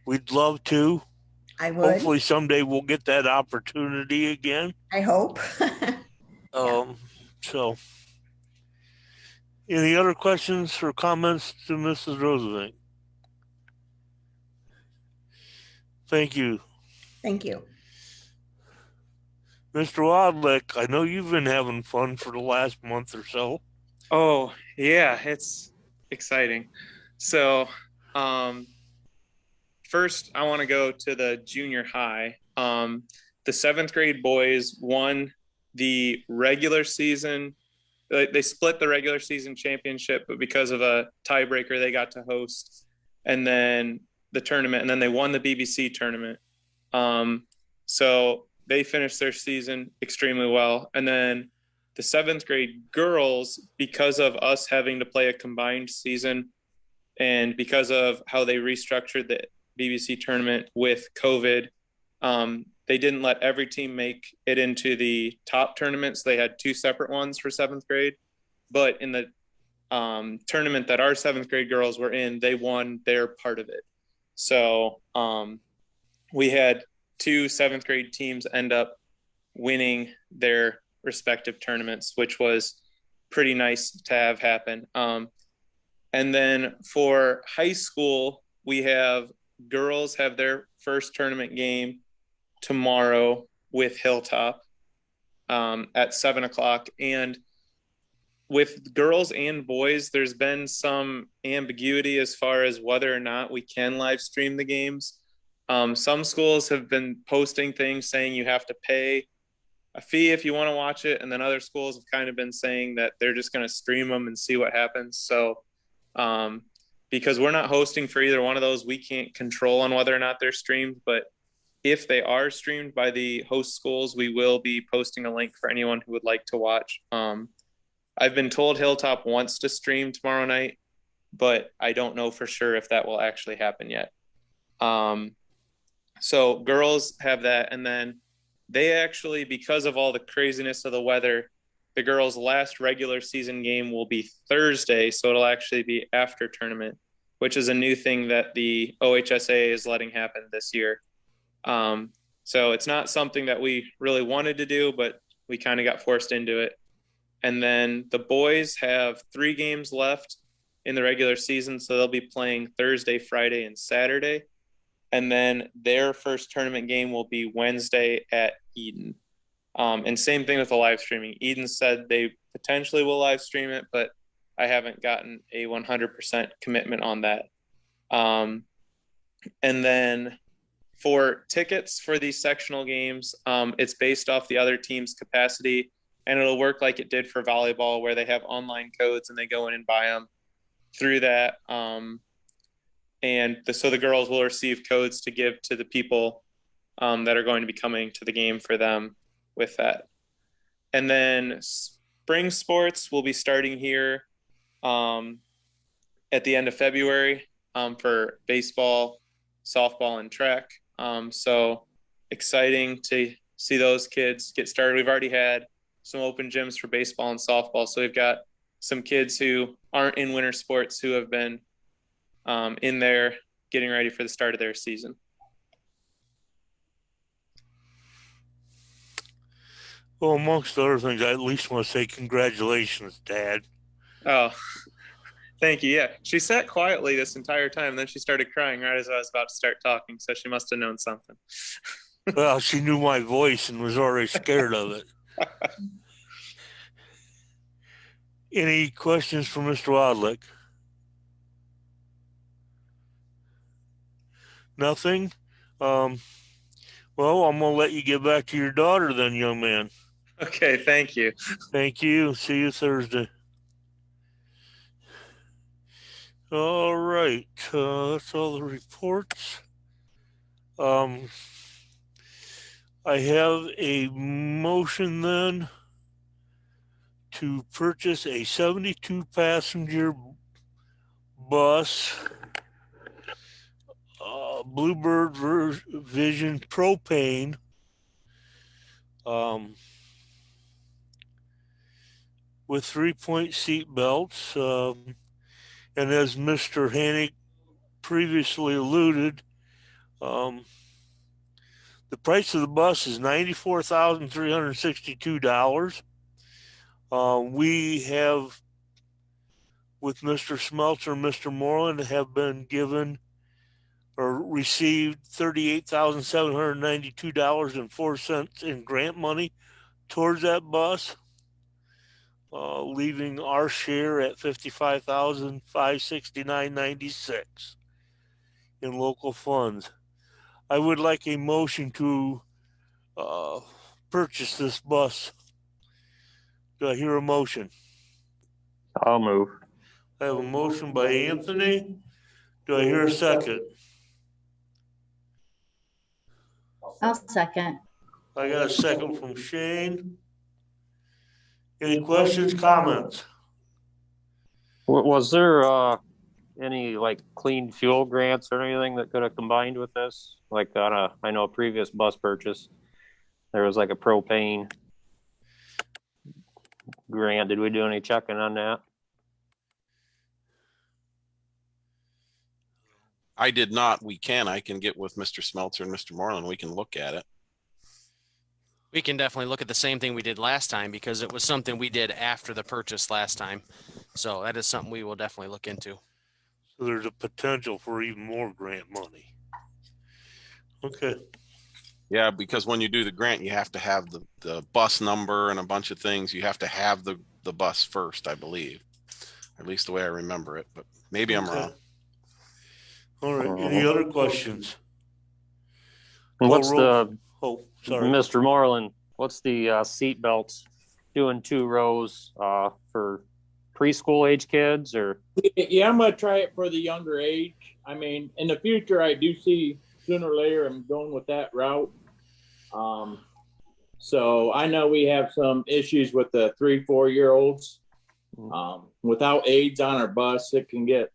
We'd love to. I would. Hopefully someday we'll get that opportunity again. I hope. So any other questions or comments to Mrs. Roosevelt? Thank you. Thank you. Mr. Wadlick, I know you've been having fun for the last month or so. Oh, yeah, it's exciting. So, first, I want to go to the junior high. The 7th grade boys won the regular season they split the regular season championship, but because of a tiebreaker, they got to host, and then the tournament, and then they won the BBC tournament. So they finished their season extremely well. And then the 7th grade girls, because of us having to play a combined season and because of how they restructured the BBC tournament with COVID, they didn't let every team make it into the top tournaments. They had 2 separate ones for 7th grade. But in the tournament that our 7th grade girls were in, they won their part of it. So we had 2 7th grade teams end up winning their respective tournaments, which was pretty nice to have happen. And then for high school, we have girls have their first tournament game tomorrow with Hilltop at 7:00. And with girls and boys, there's been some ambiguity as far as whether or not we can live stream the games. Some schools have been posting things saying you have to pay a fee if you want to watch it. And then other schools have kind of been saying that they're just going to stream them and see what happens. So because we're not hosting for either one of those, we can't control on whether or not they're streamed. But if they are streamed by the host schools, we will be posting a link for anyone who would like to watch. I've been told Hilltop wants to stream tomorrow night, but I don't know for sure if that will actually happen yet. So girls have that. And then they actually, because of all the craziness of the weather, the girls' last regular season game will be Thursday. So it'll actually be after tournament, which is a new thing that the OHSA is letting happen this year. So it's not something that we really wanted to do, but we kind of got forced into it. And then the boys have 3 games left in the regular season. So they'll be playing Thursday, Friday, and Saturday. And then their first tournament game will be Wednesday at Eden. And same thing with the live streaming. Eden said they potentially will live stream it, but I haven't gotten a 100% commitment on that. And then for tickets for these sectional games, it's based off the other team's capacity, and it'll work like it did for volleyball, where they have online codes and they go in and buy them through that. So the girls will receive codes to give to the people that are going to be coming to the game for them with that. And then spring sports will be starting here at the end of February for baseball, softball, and track. So exciting to see those kids get started. We've already had some open gyms for baseball and softball. So we've got some kids who aren't in winter sports who have been in there getting ready for the start of their season. Well, amongst other things, I at least want to say congratulations, Dad. Oh, thank you. Yeah, she sat quietly this entire time, and then she started crying right as I was about to start talking, so she must have known something. Well, she knew my voice and was already scared of it. Any questions for Mr. Wadlick? Nothing? Well, I'm going to let you get back to your daughter then, young man. Okay, thank you. Thank you. See you Thursday. All right. That's all the reports. I have a motion then to purchase a 72 passenger bus, Bluebird Vision propane, with 3-point seat belts. And as Mr. Hannick previously alluded, the price of the bus is $94,362. We have, with Mr. Smeltzer and Mr. Moreland, have been given or received $38,792.04 in grant money towards that bus, leaving our share at $55,569.96 in local funds. I would like a motion to purchase this bus. Do I hear a motion? I'll move. I have a motion by Anthony. Do I hear a second? I'll second. I got a second from Shane. Any questions, comments? Was there any like clean fuel grants or anything that could have combined with this? Like on I know a previous bus purchase, there was like a propane grant. Did we do any checking on that? I did not. We can. I can get with Mr. Smeltzer and Mr. Moreland. We can look at it. We can definitely look at the same thing we did last time because it was something we did after the purchase last time. So that is something we will definitely look into. So there's a potential for even more grant money. Okay. Yeah, because when you do the grant, you have to have the bus number and a bunch of things. You have to have the bus first, I believe. At least the way I remember it, but maybe I'm wrong. All right. Any other questions? What's sorry. Mr. Moreland, what's the seat belts doing 2 rows for preschool age kids or? Yeah, I'm gonna try it for the younger age. I mean, in the future, I do see sooner or later I'm going with that route. So I know we have some issues with the 3-4 year olds. Without aids on our bus, it can get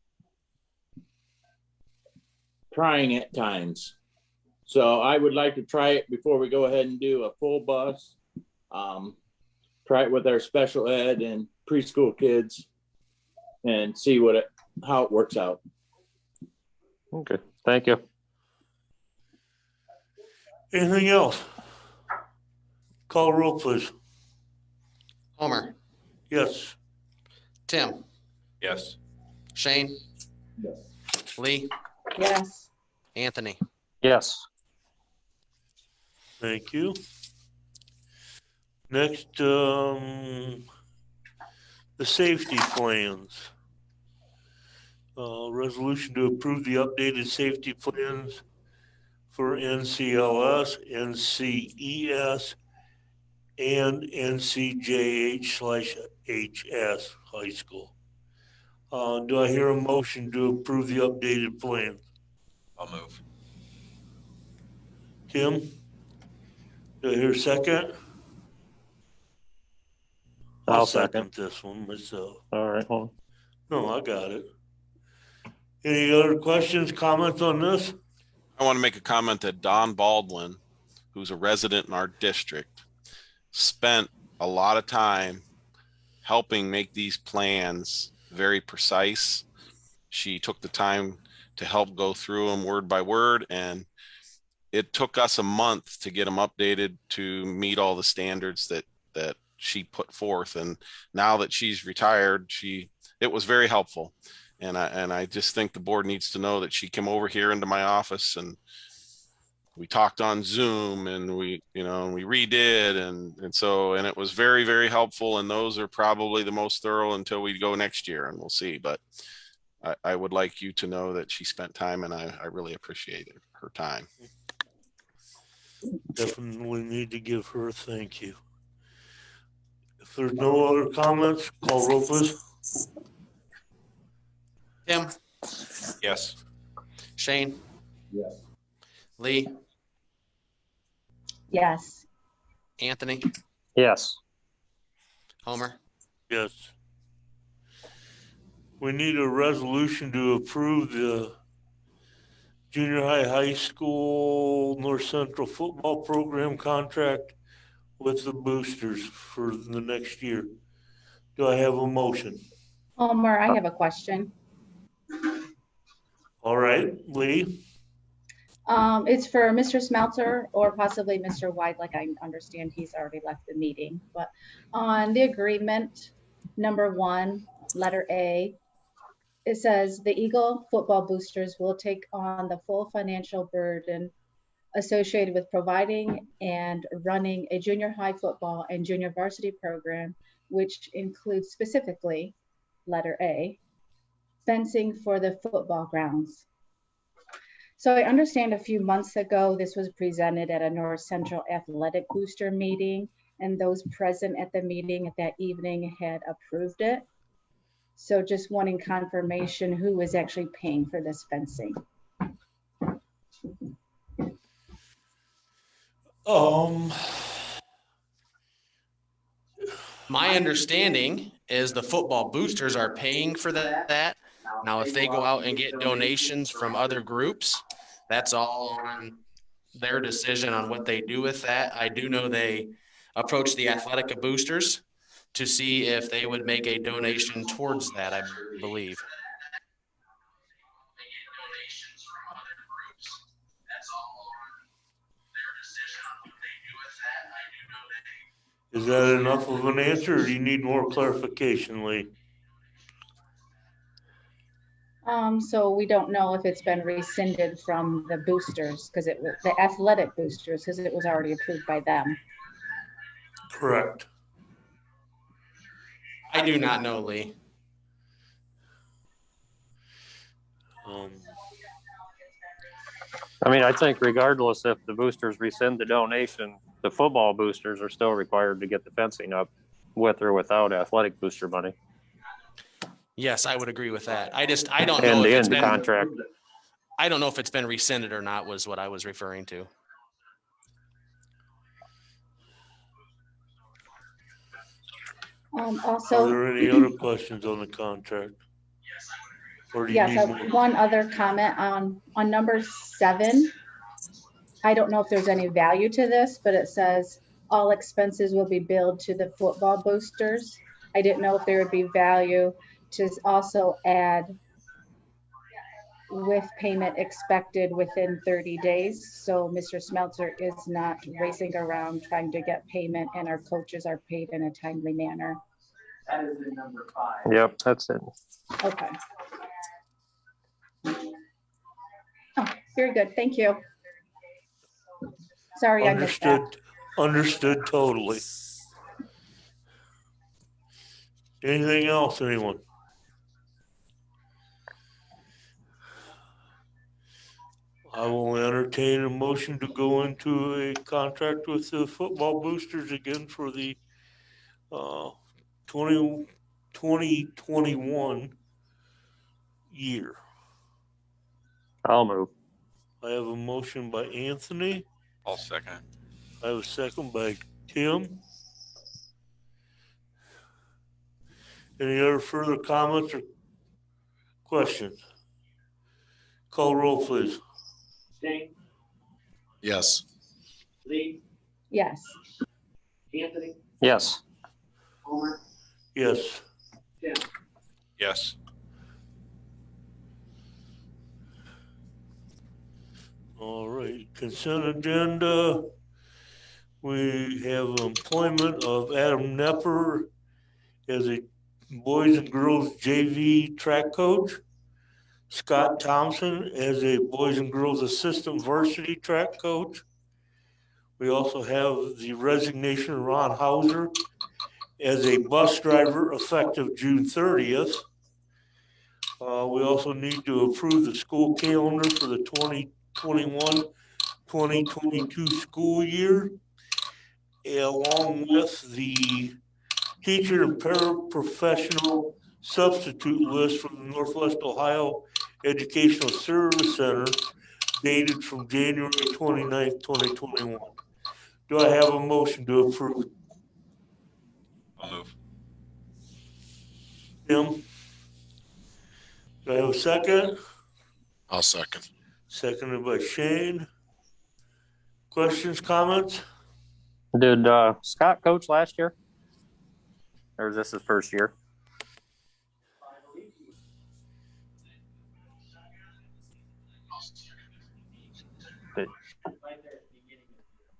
trying at times. So I would like to try it before we go ahead and do a full bus. Try it with our special ed and preschool kids and see how it works out. Okay, thank you. Anything else? Call roll, please. Homer, Yes. Tim, Yes. Shane, Lee, Yes. Anthony. Yes. Thank you. Next, the safety plans. Resolution to approve the updated safety plans for NCLS, NCES, and NCJH/HS high school. Do I hear a motion to approve the updated plan? I'll move. Tim? Do I hear a second? I'll second this one myself. All right. Well, No, I got it. Any other questions, comments on this? I want to make a comment that Don Baldwin, who's a resident in our district, spent a lot of time helping make these plans very precise. She took the time to help go through them word by word, and it took us a month to get them updated to meet all the standards that she put forth. And now that she's retired, it was very helpful. And I just think the board needs to know that she came over here into my office and we talked on Zoom and we redid. And it was very, very helpful. And those are probably the most thorough until we go next year, and we'll see. But I would like you to know that she spent time, and I really appreciated her time. Definitely need to give her a thank you. If there's no other comments, call roll, please. Tim, Yes. Shane, Yes. Lee, Yes. Anthony, yes. Homer. Yes. We need a resolution to approve the junior high school North Central football program contract with the boosters for the next year. Do I have a motion? Homer, I have a question. All right, Lee? It's for Mr. Smeltzer or possibly Mr. White, like I understand he's already left the meeting. But on the agreement, number 1, letter A, it says the Eagle football boosters will take on the full financial burden associated with providing and running a junior high football and junior varsity program, which includes specifically, letter A, fencing for the football grounds. So I understand a few months ago, this was presented at a North Central Athletic Booster meeting, and those present at the meeting at that evening had approved it. So just wanting confirmation who is actually paying for this fencing. My understanding is the football boosters are paying for that. Now, if they go out and get donations from other groups, that's all on their decision on what they do with that. I do know they approached the Athletic boosters to see if they would make a donation towards that, I believe. Is that enough of an answer, or do you need more clarification, Lee? So we don't know if it's been rescinded from the boosters, because it was the athletic boosters, because it was already approved by them. Correct. I do not know, Lee. I mean, I think regardless if the boosters rescind the donation, the football boosters are still required to get the fencing up with or without athletic booster money. Yes, I would agree with that. I don't know And if the it's end been contract. I don't know if it's been rescinded or not, was what I was referring to. Are Also, there any other questions on the contract? Or do you yes, need I more? have one other comment on number 7. I don't know if there's any value to this, but it says all expenses will be billed to the football boosters. I didn't know if there would be value to also add with payment expected within 30 days. So Mr. Smeltzer is not racing around trying to get payment and our coaches are paid in a timely manner. That is in number 5. Yep, that's it. Okay. Oh, very good. Thank you. Sorry, I missed that. Understood totally. Anything else, anyone? I will entertain a motion to go into a contract with the football boosters again for the 2021 year. I'll move. I have a motion by Anthony. I'll second. I have a second by Tim. Any other further comments or questions? Call roll, please. Sting, Yes. Lee, Yes. Anthony, Yes. Homer, Yes. Tim. Yes. All right, consent agenda. We have employment of Adam Nepper as a boys and girls JV track coach. Scott Thompson as a boys and girls assistant varsity track coach. We also have the resignation of Ron Hauser as a bus driver effective June 30th. We also need to approve the school calendar for the 2021-2022 school year, along with the teacher and paraprofessional substitute list from the Northwest Ohio Educational Service Center dated from January 29th, 2021. Do I have a motion to approve? I'll move. Tim? Do I have a second? I'll second. Seconded by Shane. Questions, comments? Did Scott coach last year? Or is this his first year?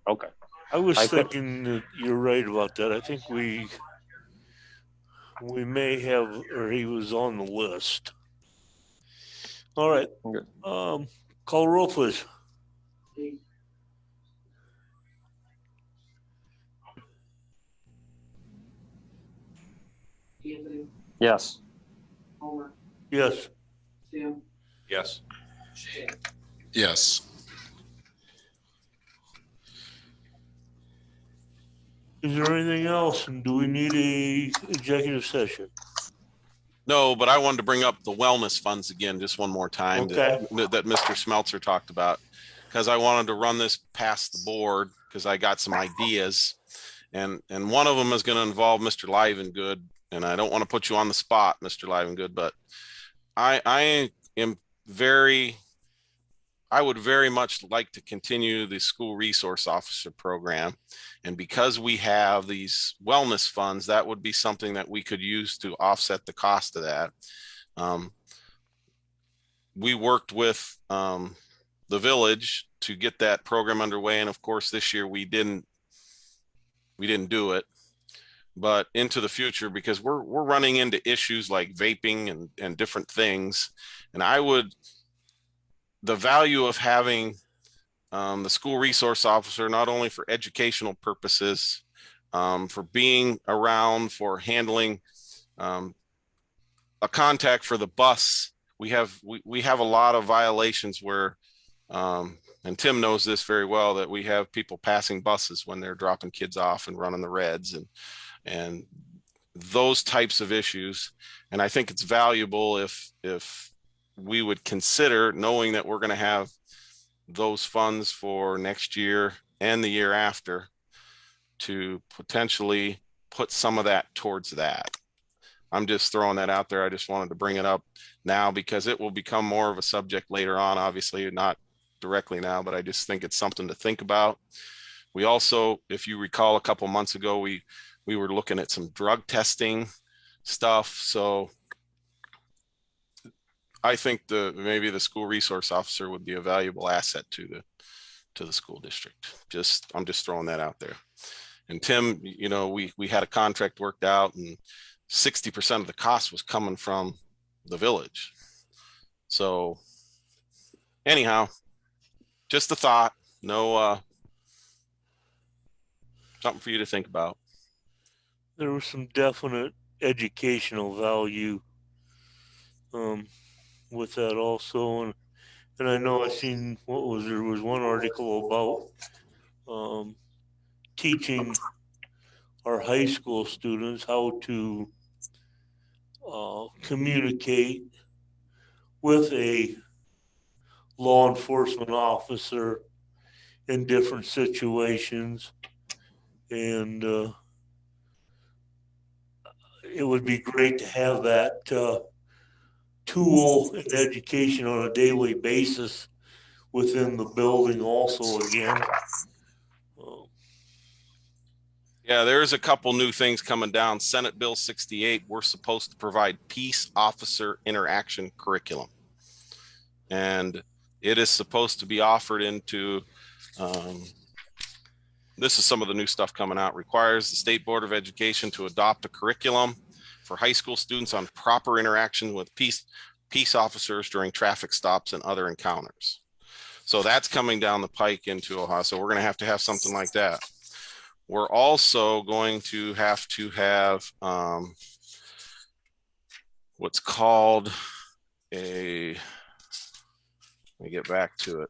Okay. I was I put- thinking that you're right about that. I think we may have, or he was on the list. All right. Okay. Call roll, please. Sting, Anthony, Yes. Homer, Yes. Tim, Yes. Shane. Yes. Is there anything else? And do we need a executive session? No, but I wanted to bring up the wellness funds again, just one more time Okay. that Mr. Smeltzer talked about, because I wanted to run this past the board because I got some ideas, and one of them is going to involve Mr. Livengood, and I don't want to put you on the spot, Mr. Livengood, but I would very much like to continue the school resource officer program. And because we have these wellness funds, that would be something that we could use to offset the cost of that. We worked with the village to get that program underway. And of course, this year we didn't do it, but into the future, because we're running into issues like vaping and different things. And the value of having the school resource officer, not only for educational purposes, for being around, for handling a contact for the bus. We have a lot of violations where, and Tim knows this very well, that we have people passing buses when they're dropping kids off and running the reds and those types of issues. And I think it's valuable if we would consider, knowing that we're going to have those funds for next year and the year after, to potentially put some of that towards that. I'm just throwing that out there. I just wanted to bring it up now because it will become more of a subject later on, obviously not directly now, but I just think it's something to think about. We also, if you recall, a couple months ago, we were looking at some drug testing stuff. So I think maybe the school resource officer would be a valuable asset to the school district. I'm just throwing that out there. And Tim, we had a contract worked out, and 60% of the cost was coming from the village. So anyhow, just a thought. No, something for you to think about. There was some definite educational value with that also, and I know I seen there was one article about teaching our high school students how to communicate with a law enforcement officer in different situations, and it would be great to have that tool in education on a daily basis within the building also again. Yeah, there's a couple new things coming down. Senate Bill 68, we're supposed to provide peace officer interaction curriculum. And it is supposed to be offered into, this is some of the new stuff coming out, requires the State Board of Education to adopt a curriculum for high school students on proper interaction with peace officers during traffic stops and other encounters. So that's coming down the pike into Ohio. So we're going to have something like that. We're also going to have what's called let me get back to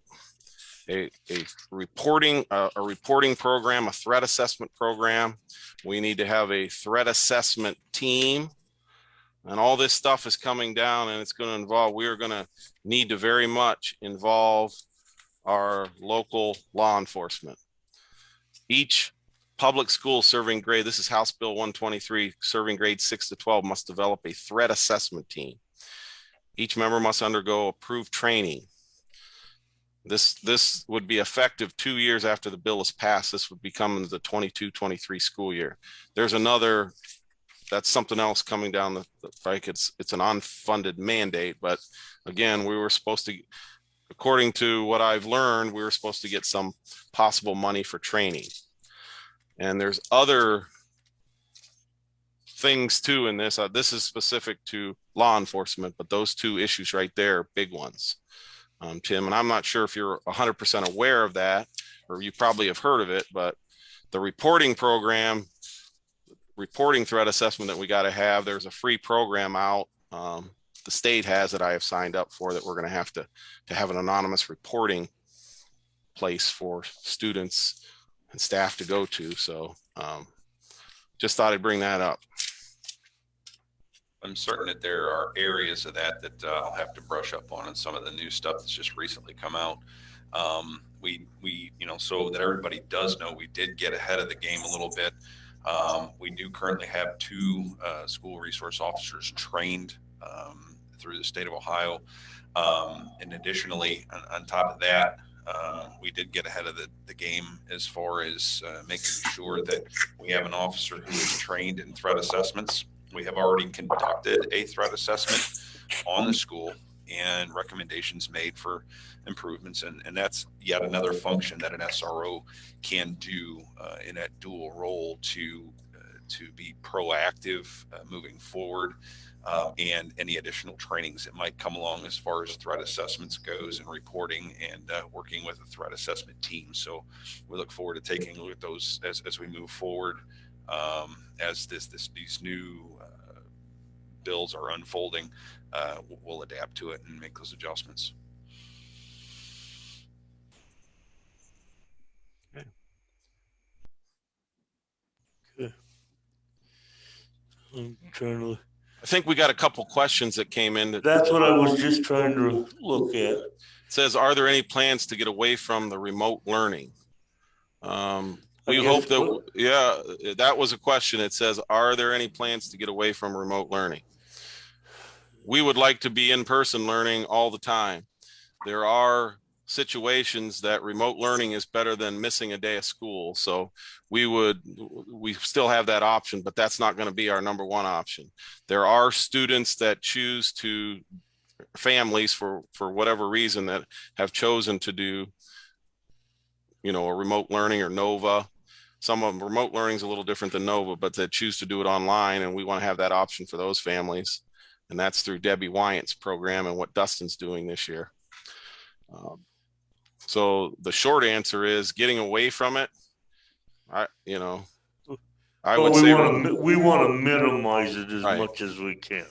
it, a reporting program, a threat assessment program. We need to have a threat assessment team, and all this stuff is coming down, and it's going to involve, we are going to need to very much involve our local law enforcement. Each public school serving grade, this is House Bill 123, serving grades 6 to 12 must develop a threat assessment team. Each member must undergo approved training. This would be effective 2 years after the bill is passed. This would become the 22-23 school year. There's that's something else coming down the pike. It's an unfunded mandate, but again, we were supposed to, according to what I've learned, we were supposed to get some possible money for training. And there's other things too in this. This is specific to law enforcement, but those two issues right there are big ones, Tim. And I'm not sure if you're 100% aware of that, or you probably have heard of it, but the reporting program, reporting threat assessment that we got to have, there's a free program out. The state has that I have signed up for, that we're going to have an anonymous reporting place for students and staff to go to. So just thought I'd bring that up. I'm certain that there are areas of that I'll have to brush up on, and some of the new stuff that's just recently come out. We so that everybody does know, we did get ahead of the game a little bit. We do currently have 2 school resource officers trained through the state of Ohio. And additionally, on top of that, we did get ahead of the game as far as making sure that we have an officer who is trained in threat assessments. We have already conducted a threat assessment on the school and recommendations made for improvements. And that's yet another function that an SRO can do in that dual role to be proactive moving forward. And any additional trainings that might come along as far as threat assessments goes and reporting and working with a threat assessment team. So we look forward to taking a look at those as we move forward, as these new bills are unfolding. We'll adapt to it and make those adjustments. Okay. I'm trying to. I think we got a couple questions that came in. That's what I was just trying to look at. It says, are there any plans to get away from the remote learning? We hope that, yeah, that was a question. It says, are there any plans to get away from remote learning? We would like to be in-person learning all the time. There are situations that remote learning is better than missing a day of school. So we still have that option, but that's not going to be our number one option. There are students that choose to, families for whatever reason, that have chosen to do, a remote learning or Nova. Some of them, remote learning is a little different than Nova, but that choose to do it online. And we want to have that option for those families. And that's through Debbie Wyant's program and what Dustin's doing this year. So the short answer is getting away from it. I would say we want to minimize it as much as we can.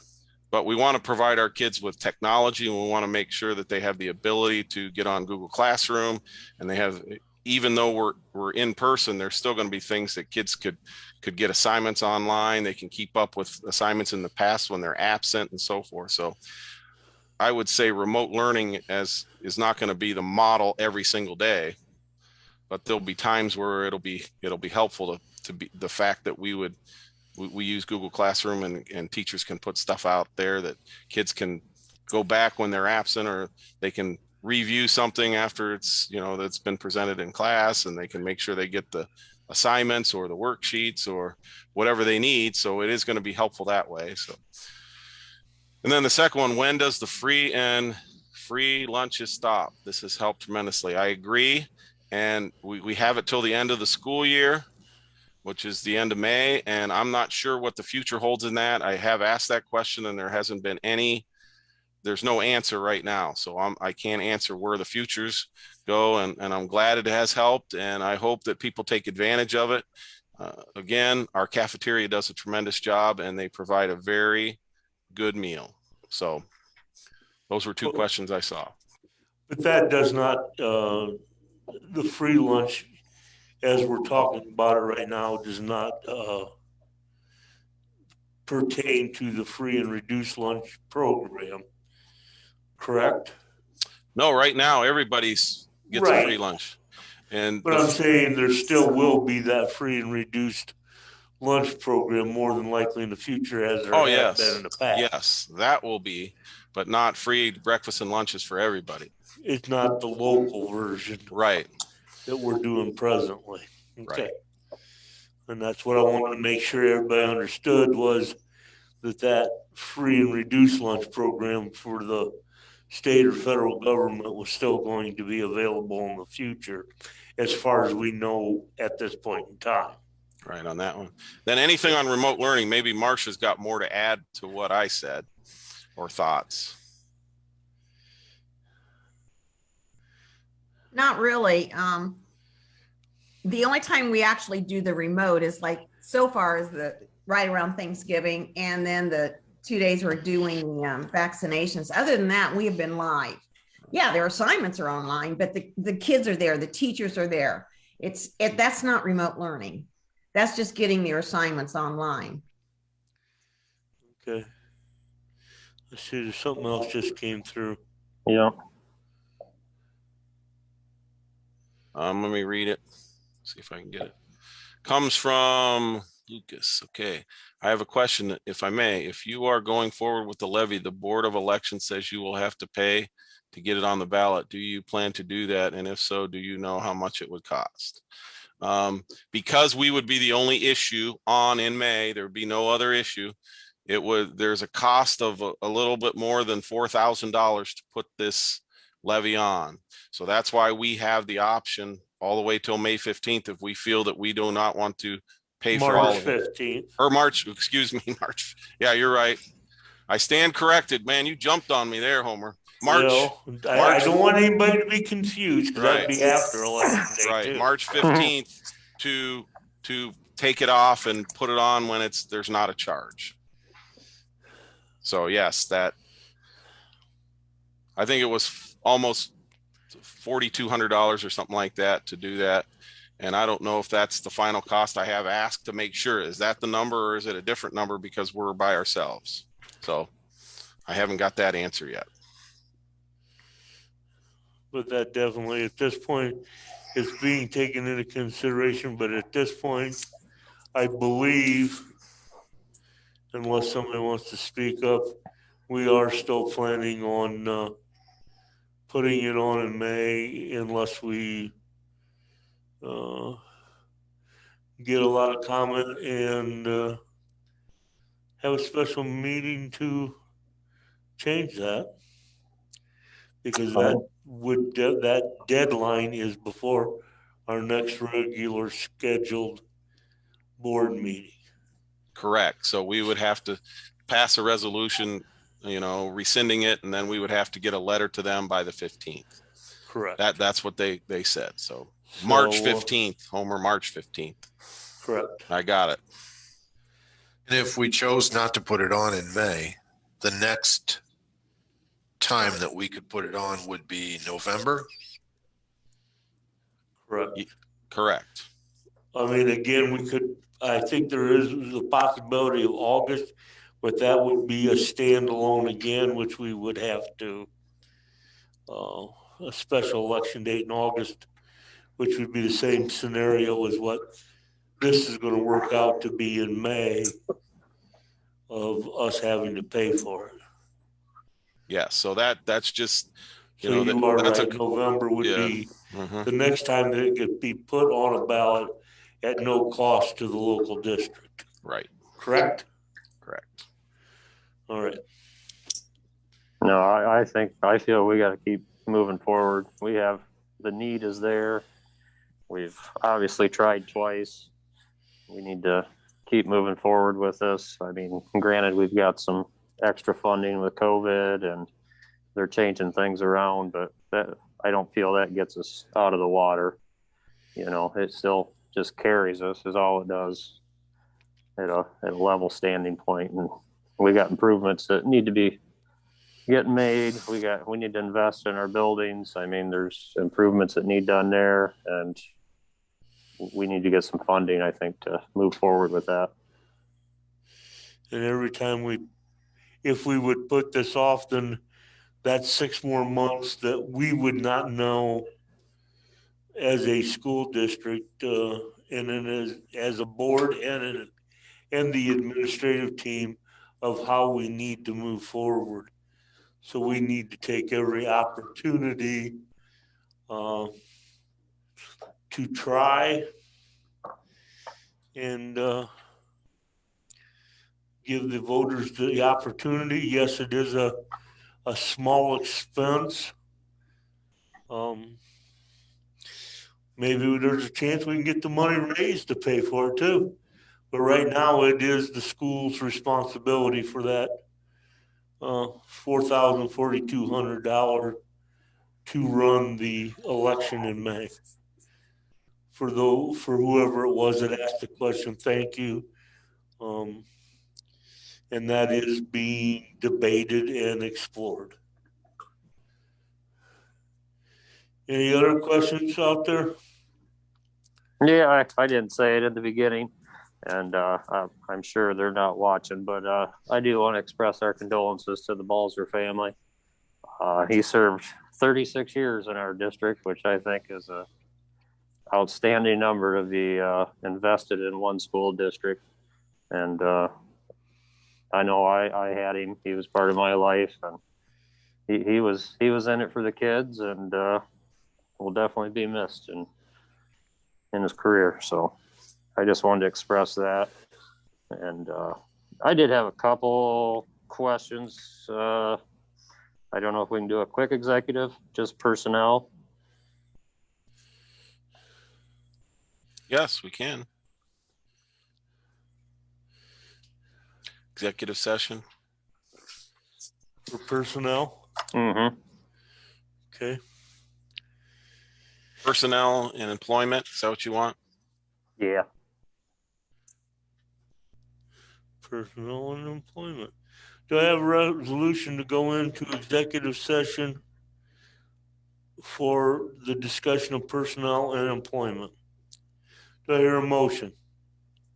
But we want to provide our kids with technology, and we want to make sure that they have the ability to get on Google Classroom, and they have, even though we're in person, there's still going to be things that kids could get assignments online. They can keep up with assignments in the past when they're absent and so forth. So I would say remote learning is not going to be the model every single day, but there'll be times where it'll be helpful to be the fact that we use Google Classroom and teachers can put stuff out there that kids can go back when they're absent, or they can review something after it's, that's been presented in class, and they can make sure they get the assignments or the worksheets or whatever they need. So it is going to be helpful that way. So. And then the second one, when does the free lunches stop? This has helped tremendously. I agree. And we have it till the end of the school year, which is the end of May. And I'm not sure what the future holds in that. I have asked that question, and there hasn't been there's no answer right now. So I can't answer where the futures go. And I'm glad it has helped. And I hope that people take advantage of it. Again, our cafeteria does a tremendous job, and they provide a very good meal. So those were 2 questions I saw. But that does not, the free lunch, as we're talking about it right now, does not pertain to the free and reduced lunch program, correct? No, right now everybody gets a free lunch. But I'm saying there still will be that free and reduced lunch program more than likely in the future, as there has been in the past. Yes, that will be, but not free breakfast and lunches for everybody. It's not the local version, right, that we're doing presently. Okay. Right. And that's what I wanted to make sure everybody understood, was that free and reduced lunch program for the state or federal government was still going to be available in the future, as far as we know at this point in time. Right, on that one. Then anything on remote learning, maybe Marcia's got more to add to what I said or thoughts. Not really. The only time we actually do the remote is so far is right around Thanksgiving, and then the 2 days we're doing vaccinations. Other than that, we have been live. Yeah, their assignments are online, but the kids are there, the teachers are there. That's not remote learning. That's just getting their assignments online. Okay. Let's see, there's something else just came through. Yeah. Let me read it. See if I can get it. Comes from Lucas. Okay. I have a question, if I may. If you are going forward with the levy, the Board of Elections says you will have to pay to get it on the ballot. Do you plan to do that? And if so, do you know how much it would cost? Because we would be the only issue on in May, there would be no other issue. There's a cost of a little bit more than $4,000 to put this levy on. So that's why we have the option all the way till May 15th if we feel that we do not want to pay for all March of it. 15th. Or March, excuse me, March. Yeah, you're right. I stand corrected. Man, you jumped on me there, Homer. March. Well, I don't want anybody to be confused because that'd Right. be after election day Right, too. March 15th to take it off and put it on when there's not a charge. So yes, I think it was almost $4,200 or something like that to do that. And I don't know if that's the final cost. I have asked to make sure. Is that the number or is it a different number because we're by ourselves? So I haven't got that answer yet. But that definitely, at this point, is being taken into consideration. But at this point, I believe, unless somebody wants to speak up, we are still planning on putting it on in May unless we get a lot of comment and have a special meeting to change that. Because that deadline is before our next regular scheduled board meeting. Correct. So we would have to pass a resolution, rescinding it, and then we would have to get a letter to them by the 15th. Correct. That's what they said. So March 15th, Homer, March 15th. Correct. I got it. And if we chose not to put it on in May, the next time that we could put it on would be November. Correct. Correct. I mean, again, I think there is the possibility of August, but that would be a standalone again, which we would have to, a special election date in August, which would be the same scenario as what this is going to work out to be in May of us having to pay for it. Yeah. So that's just, So you are that's right, November would yeah. be Mhm. the next time that it could be put on a ballot at no cost to the local district. Right. Correct? Correct. All right. No, I feel we got to keep moving forward. The need is there. We've obviously tried twice. We need to keep moving forward with this. I mean, granted, we've got some extra funding with COVID and they're changing things around, but I don't feel that gets us out of the water. It still just carries us is all it does at a level standing point. And we got improvements that need to be getting made. We need to invest in our buildings. I mean, there's improvements that need done there, and we need to get some funding, I think, to move forward with that. And every time if we would put this off, then that's 6 more months that we would not know as a school district, and then as a board and the administrative team of how we need to move forward. So we need to take every opportunity to try and give the voters the opportunity. Yes, it is a small expense. Maybe there's a chance we can get the money raised to pay for it too. But right now it is the school's responsibility for that $4,200 to run the election in May. For whoever it was that asked the question, thank you. And that is being debated and explored. Any other questions out there? Yeah, I didn't say it at the beginning. And I'm sure they're not watching, but I do want to express our condolences to the Balzer family. He served 36 years in our district, which I think is a outstanding number to be invested in one school district. And I know I had him. He was part of my life, and he was in it for the kids, and will definitely be missed in his career. So I just wanted to express that. And I did have a couple questions. I don't know if we can do a quick executive, just personnel. Yes, we can. Executive session. For personnel. Mm-hmm. Okay. Personnel and employment. Is that what you want? Yeah. Personnel and employment. Do I have a resolution to go into executive session for the discussion of personnel and employment? Do I hear a motion?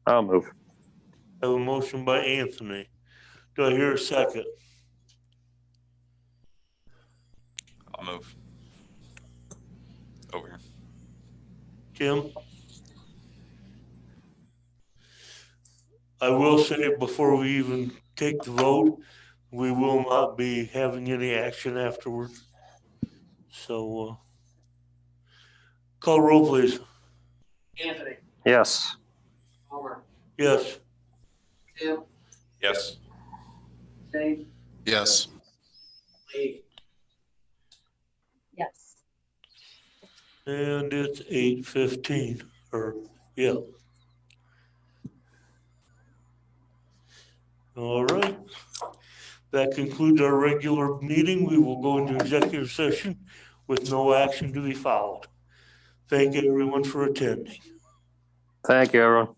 I'll move. I have a motion by Anthony. Do I hear a second? I'll move. Over here. Tim? I will say before we even take the vote, we will not be having any action afterward. So, call roll, please. Anthony, Yes. Homer, Yes. Tim, Yes. Shane, Yes. Lee, Yes. And it's 8:15, or, yeah. All right. That concludes our regular meeting. We will go into executive session with no action to be followed. Thank you, everyone, for attending. Thank you, everyone.